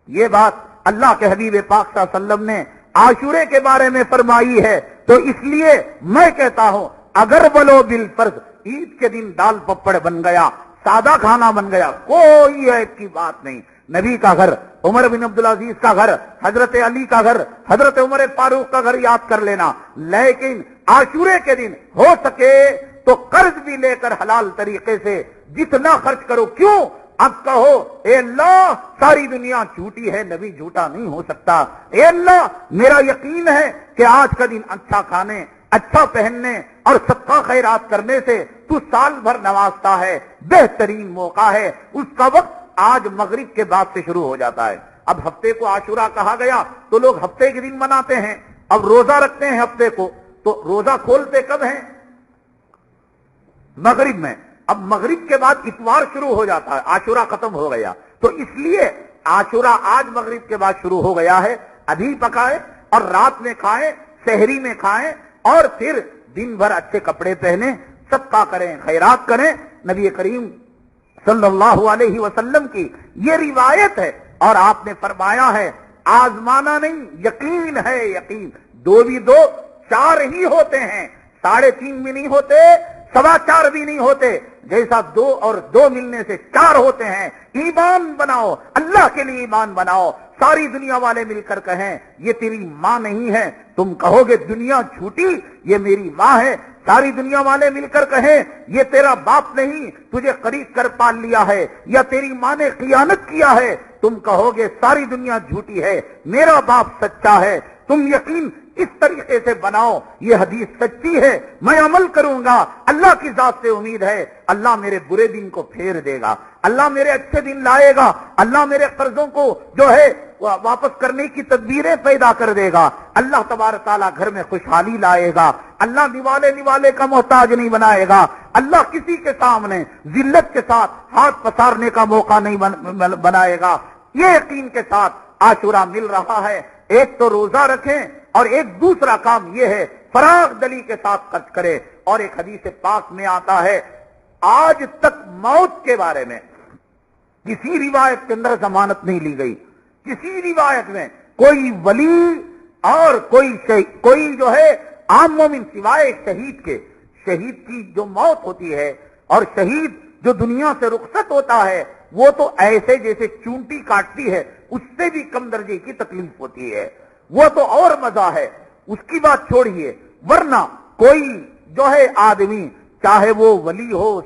یہ بات اللہ کے حبیب پاک صلی اللہ علیہ وسلم نے عاشورے کے بارے میں فرمائی ہے۔ تو اس لیے میں کہتا ہوں اگر ولو بالفرض عید کے دن دال پپڑ بن گیا، سادہ کھانا بن گیا، کوئی عیب کی بات نہیں۔ نبی کا گھر، عمر بن عبدالعزیز کا گھر، حضرت علی کا گھر، حضرت عمر فاروق کا گھر یاد کر لینا، لیکن عاشورے کے دن ہو سکے تو قرض بھی لے کر حلال طریقے سے جتنا خرچ کرو۔ کیوں؟ اب کہو اے اللہ ساری دنیا جھوٹی ہے، نبی جھوٹا نہیں ہو سکتا۔ اے اللہ میرا یقین ہے کہ آج کا دن اچھا کھانے، اچھا پہننے اور صدقہ خیرات کرنے سے تو سال بھر نوازتا ہے، بہترین موقع ہے، اس کا وقت آج مغرب کے بعد سے شروع ہو جاتا ہے۔ اب ہفتے کو عاشورہ کہا گیا تو لوگ ہفتے کے دن مناتے ہیں، اب روزہ رکھتے ہیں ہفتے کو، تو روزہ کھولتے کب ہیں؟ مغرب میں۔ اب مغرب کے بعد اتوار شروع ہو جاتا ہے، عاشورہ ختم ہو گیا، تو اس لیے عاشورہ آج مغرب کے بعد شروع ہو گیا ہے۔ ابھی پکائے اور رات میں کھائیں، سحری میں کھائیں، اور پھر دن بھر اچھے کپڑے پہنیں، صدقہ کریں، خیرات کریں۔ نبی کریم صلی اللہ علیہ وسلم کی یہ روایت ہے، اور آپ نے فرمایا ہے آزمانا نہیں، یقین ہے، یقین۔ دو بھی دو چار ہی ہوتے ہیں، 3.5 بھی نہیں ہوتے، 4.25 بھی نہیں ہوتے، جیسا 2 اور 2 ملنے سے 4 ہوتے ہیں۔ ایمان بناؤ، اللہ کے لیے ایمان بناؤ۔ ساری دنیا والے مل کر کہیں یہ تیری ماں نہیں ہے، تم کہو گے دنیا جھوٹی، یہ میری ماں ہے۔ ساری دنیا والے مل کر کہیں یہ تیرا باپ نہیں، تجھے خرید کر پال لیا ہے، یا تیری ماں نے خیانت کیا ہے، تم کہو گے ساری دنیا جھوٹی ہے، میرا باپ سچا ہے۔ تم یقین اس طریقے سے بناؤ، یہ حدیث سچی ہے، میں عمل کروں گا، اللہ کی ذات سے امید ہے اللہ میرے برے دن کو پھیر دے گا، اللہ میرے اچھے دن لائے گا، اللہ میرے قرضوں کو جو ہے واپس کرنے کی تدبیریں پیدا کر دے گا، اللہ تبارک تعالیٰ گھر میں خوشحالی لائے گا، اللہ نوالے کا محتاج نہیں بنائے گا، اللہ کسی کے سامنے ذلت کے ساتھ ہاتھ پسارنے کا موقع نہیں بنائے گا۔ یہ یقین کے ساتھ عاشورہ مل رہا ہے، ایک تو روزہ رکھیں اور ایک دوسرا کام یہ ہے فراغ دلی کے ساتھ خرچ کرے۔ اور ایک حدیث پاک میں آتا ہے آج تک موت کے بارے میں کسی روایت کے اندر ضمانت نہیں لی گئی، کسی روایت میں کوئی ولی اور کوئی جو ہے عام مومن سوائے شہید کے، شہید کی جو موت ہوتی ہے اور شہید جو دنیا سے رخصت ہوتا ہے وہ تو ایسے جیسے چونٹی کاٹتی ہے، اس سے بھی کم درجے کی تکلیف ہوتی ہے، وہ تو اور مزہ ہے، اس کی بات چھوڑیے۔ ورنہ کوئی جو ہے آدمی چاہے وہ ولی ہو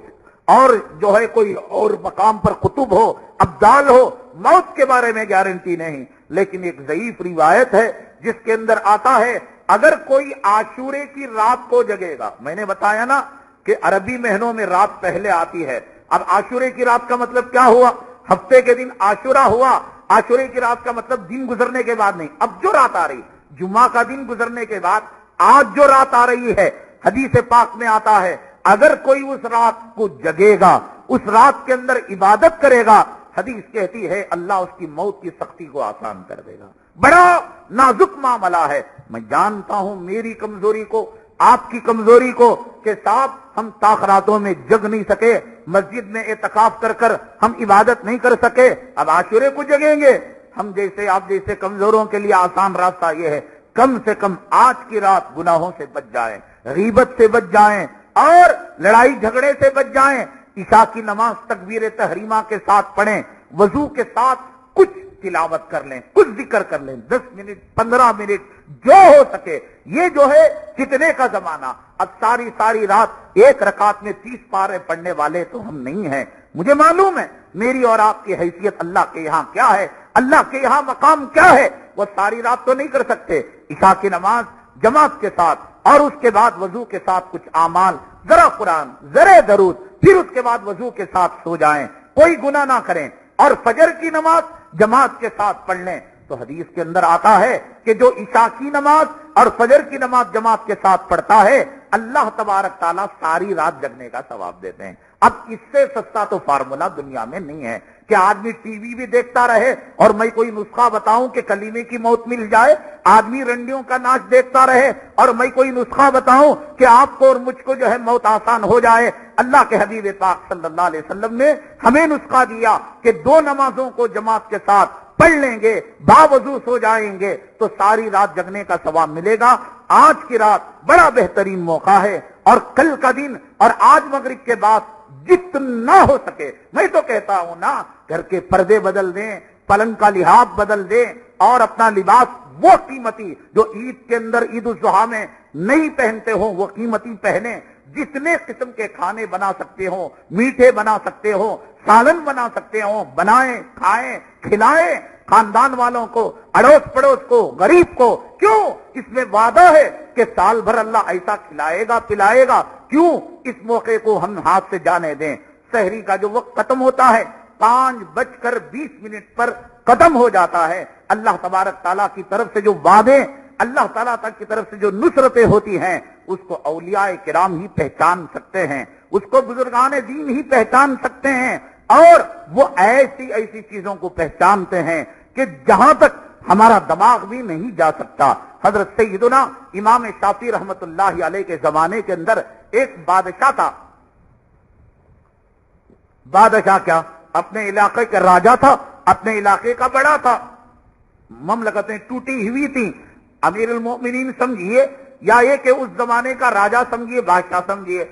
اور جو ہے کوئی اور مقام پر قطب ہو، ابدال ہو، موت کے بارے میں گارنٹی نہیں، لیکن ایک ضعیف روایت ہے جس کے اندر آتا ہے اگر کوئی عاشورے کی رات کو جگے گا. میں نے بتایا نا کہ عربی مہینوں میں رات پہلے آتی ہے. اب عاشورے کی رات کا مطلب کیا ہوا؟ ہفتے کے دن عاشورہ ہوا. عاشورے کی رات کا مطلب دن گزرنے کے بعد نہیں. اب جو رات آ رہی جمعہ کا دن گزرنے کے بعد آج جو رات آ رہی ہے، حدیث پاک میں آتا ہے اگر کوئی اس رات کو جگے گا، اس رات کے اندر عبادت کرے گا، حدیث کہتی ہے اللہ اس کی موت کی سختی کو آسان کر دے گا. بڑا نازک معاملہ ہے. میں جانتا ہوں میری کمزوری کو، آپ کی کمزوری کو، کہ صاحب ہم تاخراتوں میں جگ نہیں سکے، مسجد میں اعتکاف کر کر ہم عبادت نہیں کر سکے، اب عاشورے کو جگیں گے. ہم جیسے آپ جیسے کمزوروں کے لیے آسان راستہ یہ ہے کم سے کم آج کی رات گناہوں سے بچ جائیں، غیبت سے بچ جائیں اور لڑائی جھگڑے سے بچ جائیں. عشاء کی نماز تکبیر تحریمہ کے ساتھ پڑھیں، وضو کے ساتھ کچھ تلاوت کر لیں، کچھ ذکر کر لیں، 10 منٹ 15 منٹ جو ہو سکے. یہ جو ہے کتنے کا زمانہ. اب ساری رات ایک رکعت میں 30 پارے پڑھنے والے تو ہم نہیں ہیں. مجھے معلوم ہے میری اور آپ کی حیثیت اللہ کے یہاں کیا ہے، اللہ کے یہاں مقام کیا ہے. وہ ساری رات تو نہیں کر سکتے. عشاء کی نماز جماعت کے ساتھ اور اس کے بعد وضو کے ساتھ کچھ اعمال، ذرا قرآن، ذرا درود، پھر اس کے بعد وضو کے ساتھ سو جائیں، کوئی گناہ نہ کریں اور فجر کی نماز جماعت کے ساتھ پڑھ لیں. تو حدیث کے اندر آتا ہے کہ جو عشاء کی نماز اور فجر کی نماز جماعت کے ساتھ پڑھتا ہے اللہ تبارک تعالیٰ ساری رات جگنے کا ثواب دیتے ہیں. اب اس سے سستا تو فارمولا دنیا میں نہیں ہے کہ آدمی ٹی وی بھی دیکھتا رہے اور میں کوئی نسخہ بتاؤں کہ کلیمے کی موت مل جائے، آدمی رنڈیوں کا ناچ دیکھتا رہے اور میں کوئی نسخہ بتاؤں کہ آپ کو اور مجھ کو جو ہے موت آسان ہو جائے. اللہ کے حبیب پاک صلی اللہ علیہ وسلم نے ہمیں نسخہ دیا کہ 2 نمازوں کو جماعت کے ساتھ پڑھ لیں گے، باوضو سو جائیں گے تو ساری رات جگنے کا ثواب ملے گا. آج کی رات بڑا بہترین موقع ہے اور کل کا دن اور آج مغرب کے بعد جتنا ہو سکے، میں تو کہتا ہوں نا، گھر کے پردے بدل دیں، پلنگ کا لحاف بدل دیں اور اپنا لباس وہ قیمتی جو عید کے اندر عید الاضحیٰ میں نہیں پہنتے ہو وہ قیمتی پہنیں. جتنے قسم کے کھانے بنا سکتے ہو، میٹھے بنا سکتے ہو، سالن بنا سکتے ہو، بنائیں، کھائیں، کھلائیں خاندان والوں کو، اڑوس پڑوس کو، غریب کو. کیوں؟ اس میں وعدہ ہے کہ سال بھر اللہ ایسا کھلائے گا پلائے گا. کیوں اس موقع کو ہم ہاتھ سے جانے دیں؟ سحری کا جو وقت ختم ہوتا ہے 5:20 پر ختم ہو جاتا ہے. اللہ تبارک تعالیٰ کی طرف سے جو وعدے، اللہ تعالیٰ کی طرف سے جو نصرتیں ہوتی ہیں اس کو اولیاء کرام ہی پہچان سکتے ہیں، اس کو بزرگان دین ہی پہچان سکتے ہیں. اور وہ ایسی چیزوں کو پہچانتے ہیں کہ جہاں تک ہمارا دماغ بھی نہیں جا سکتا. حضرت سیدنا امام شافعی رحمت اللہ علیہ کے زمانے کے اندر ایک بادشاہ تھا. بادشاہ کیا، اپنے علاقے کا راجا تھا، اپنے علاقے کا بڑا تھا. مملکتیں ٹوٹی ہوئی تھیں. امیر المؤمنین سمجھیے یا یہ کہ اس زمانے کا راجا سمجھیے، بادشاہ سمجھیے.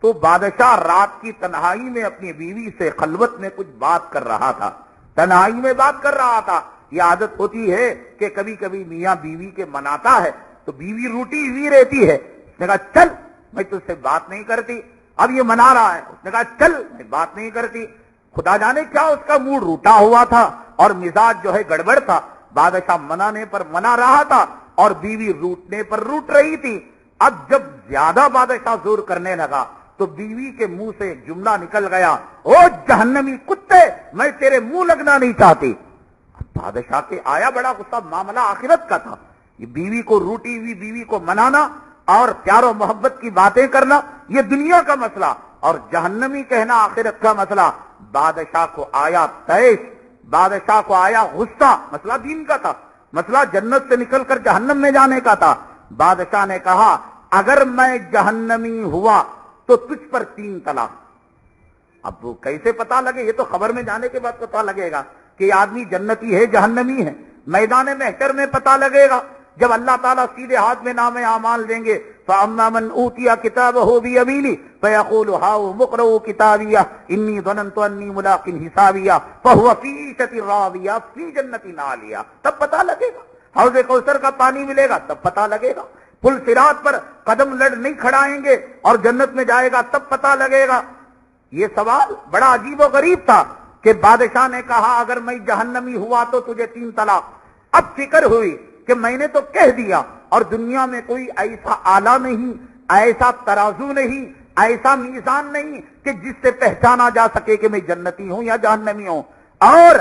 تو بادشاہ رات کی تنہائی میں اپنی بیوی سے خلوت میں کچھ بات کر رہا تھا، تنہائی میں بات کر رہا تھا. یہ عادت ہوتی ہے کہ کبھی کبھی میاں بیوی کے مناتا ہے تو بیوی روٹی ہوئی رہتی ہے. اس نے کہا چل میں تجھ سے بات نہیں کرتی. اب یہ منا رہا ہے، اس نے کہا چل میں بات نہیں کرتی. خدا جانے کیا اس کا موڈ روٹا ہوا تھا اور مزاج جو ہے گڑبڑ تھا. بادشاہ منانے پر منا رہا تھا اور بیوی روٹنے پر روٹ رہی تھی. اب جب زیادہ بادشاہ زور کرنے لگا تو بیوی کے منہ سے جملہ نکل گیا، او جہنمی کتے میں تیرے منہ لگنا نہیں چاہتی. بادشاہ کے آیا بڑا غصہ، معاملہ آخرت کا تھا. یہ بیوی کو روٹی ہوئی بیوی کو منانا اور پیار و محبت کی باتیں کرنا یہ دنیا کا مسئلہ اور جہنمی کہنا آخرت کا مسئلہ. بادشاہ کو آیا تیش، بادشاہ کو آیا غصہ. مسئلہ دین کا تھا، مسئلہ جنت سے نکل کر جہنم میں جانے کا تھا. بادشاہ نے کہا اگر میں جہنمی ہوا تو تجھ پر 3 طلاق. اب وہ کیسے پتا لگے؟ یہ تو خبر میں جانے کے بعد پتا لگے گا کہ یہ آدمی جنتی ہے جہنمی ہے. میدان محشر میں پتا لگے گا جب اللہ تعالیٰ سیدھے ہاتھ میں نام اعمال دیں گے. فَأَمَّا مَنْ أُوتِيَ كِتَابَهُ بِيَمِينِهِ فَيَقُولُ هَاؤُمُ اقْرَءُوا كِتَابِيَهْ إِنِّي ظَنَنتُ أَنِّي مُلَاقٍ حِسَابِيَهْ فَهُوَ فِي عِيشَةٍ رَاضِيَةٍ فِي جَنَّةٍ عَالِيَةٍ. تب پتا لگے گا. حوض کوثر کا پانی ملے گا تب پتا لگے گا. پل صراط پر قدم لڑ نہیں کھڑائیں گے اور جنت میں جائے گا تب پتا لگے گا. یہ سوال بڑا عجیب و غریب تھا کہ بادشاہ نے کہا اگر میں جہنمی ہوا تو تجھے 3 طلاق. اب فکر ہوئی کہ میں نے تو کہہ دیا اور دنیا میں کوئی ایسا آلہ نہیں، ایسا ترازو نہیں، ایسا میزان نہیں کہ جس سے پہچانا جا سکے کہ میں جنتی ہوں یا جہنمی ہوں. اور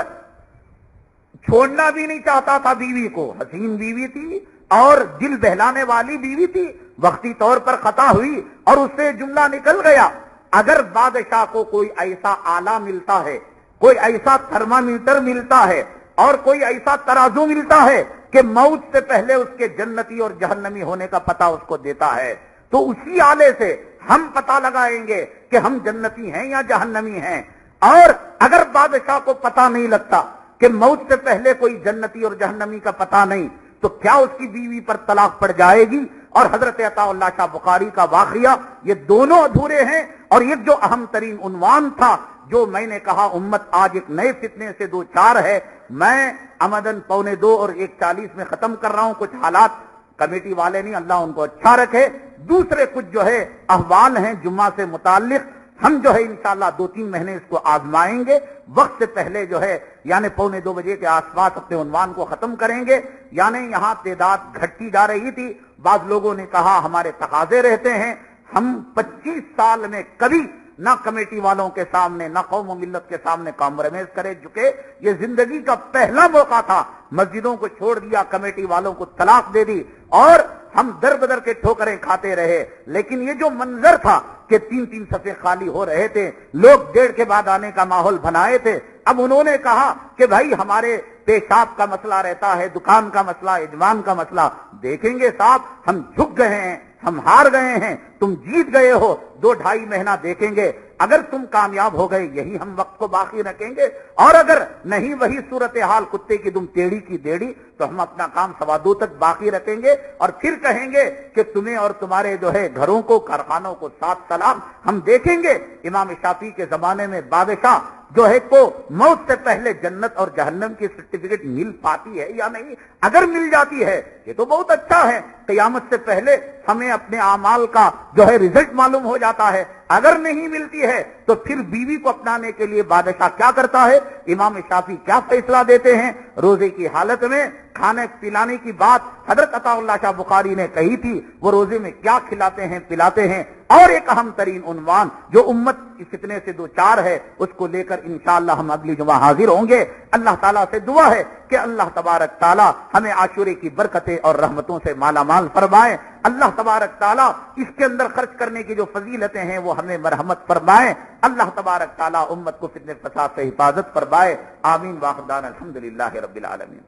چھوڑنا بھی نہیں چاہتا تھا بیوی کو، حسین بیوی تھی اور دل بہلانے والی بیوی تھی. وقتی طور پر خطا ہوئی اور اس سے جملہ نکل گیا، اگر بادشاہ کو کوئی ایسا آلہ ملتا ہے، کوئی ایسا تھرمامیٹر ملتا ہے اور کوئی ایسا ترازو ملتا ہے کہ موت سے پہلے اس کے جنتی اور جہنمی ہونے کا پتہ اس کو دیتا ہے، تو اسی آلے سے ہم پتہ لگائیں گے کہ ہم جنتی ہیں یا جہنمی ہیں. اور اگر بادشاہ کو پتہ نہیں لگتا کہ موت سے پہلے کوئی جنتی اور جہنمی کا پتہ نہیں، تو کیا اس کی بیوی پر طلاق پڑ جائے گی؟ اور حضرت عطا اللہ شاہ بخاری کا واقعہ، یہ دونوں ادھورے ہیں. اور یہ جو اہم ترین عنوان تھا، جو میں نے کہا امت آج ایک نئے فتنے سے دو چار ہے، میں آمدن 1:45 اور 1:40 میں ختم کر رہا ہوں. کچھ حالات کمیٹی والے نہیں، اللہ ان کو اچھا رکھے، دوسرے کچھ جو ہے احوال ہیں جمعہ سے متعلق، ہم جو ہے انشاءاللہ 2-3 مہینے اس کو آزمائیں گے. وقت سے پہلے جو ہے یعنی 1:45 بجے کے آس پاس اپنے عنوان کو ختم کریں گے. یعنی یہاں تعداد گھٹتی جا رہی تھی، بعض لوگوں نے کہا ہمارے تقاضے رہتے ہیں. ہم 25 سال میں کبھی نہ کمیٹی والوں کے سامنے نہ قوم و ملت کے سامنے کمپرومائز کرے چکے. یہ زندگی کا پہلا موقع تھا، مسجدوں کو چھوڑ دیا، کمیٹی والوں کو طلاق دے دی اور ہم در بدر کے ٹھوکریں کھاتے رہے. لیکن یہ جو منظر تھا کہ 3 صفحے خالی ہو رہے تھے، لوگ 1:30 کے بعد آنے کا ماحول بنائے تھے. اب انہوں نے کہا کہ بھائی ہمارے پیشاب کا مسئلہ رہتا ہے، دکان کا مسئلہ، اجوان کا مسئلہ. دیکھیں گے صاحب، ہم جھک گئے ہیں، ہم ہار گئے ہیں، تم جیت گئے ہو. 2-2.5 مہینہ دیکھیں گے، اگر تم کامیاب ہو گئے یہی ہم وقت کو باقی رکھیں گے، اور اگر نہیں وہی صورتحال کتے کی دم ٹیڑھی کی ڈیڑھی، تو ہم اپنا کام 2:15 تک باقی رکھیں گے اور پھر کہیں گے کہ تمہیں اور تمہارے جو ہے گھروں کو، کارخانوں کو 7 طلاق. ہم دیکھیں گے امام شافعی کے زمانے میں بادشاہ جو ہے کو موت سے پہلے جنت اور جہنم کی سرٹیفکیٹ مل پاتی ہے یا نہیں. اگر مل جاتی ہے یہ تو بہت اچھا ہے، قیامت سے پہلے ہمیں اپنے اعمال کا جو ہے رزلٹ معلوم ہو جاتا ہے. اگر نہیں ملتی ہے تو پھر بیوی کو اپنانے کے لیے بادشاہ کیا کرتا ہے؟ امام شافعی کیا فیصلہ دیتے ہیں؟ روزے کی حالت میں کھانے پلانے کی بات حضرت عطا اللہ شاہ بخاری نے کہی تھی، وہ روزے میں کیا کھلاتے ہیں پلاتے ہیں. اور ایک اہم ترین عنوان جو امت اس فتنے سے دو چار ہے، اس کو لے کر انشاءاللہ ہم اگلی جمعہ حاضر ہوں گے. اللہ تعالیٰ سے دعا ہے کہ اللہ تبارک تعالیٰ ہمیں عاشورے کی برکتیں اور رحمتوں سے مالا مال فرمائے. اللہ تبارک تعالیٰ اس کے اندر خرچ کرنے کی جو فضیلتیں ہیں وہ ہمیں مرحمت فرمائے. اللہ تبارک تعالیٰ امت کو فتنے فساد سے حفاظت فرمائے. آمین. واخر دعوانا الحمدللہ رب العالمین.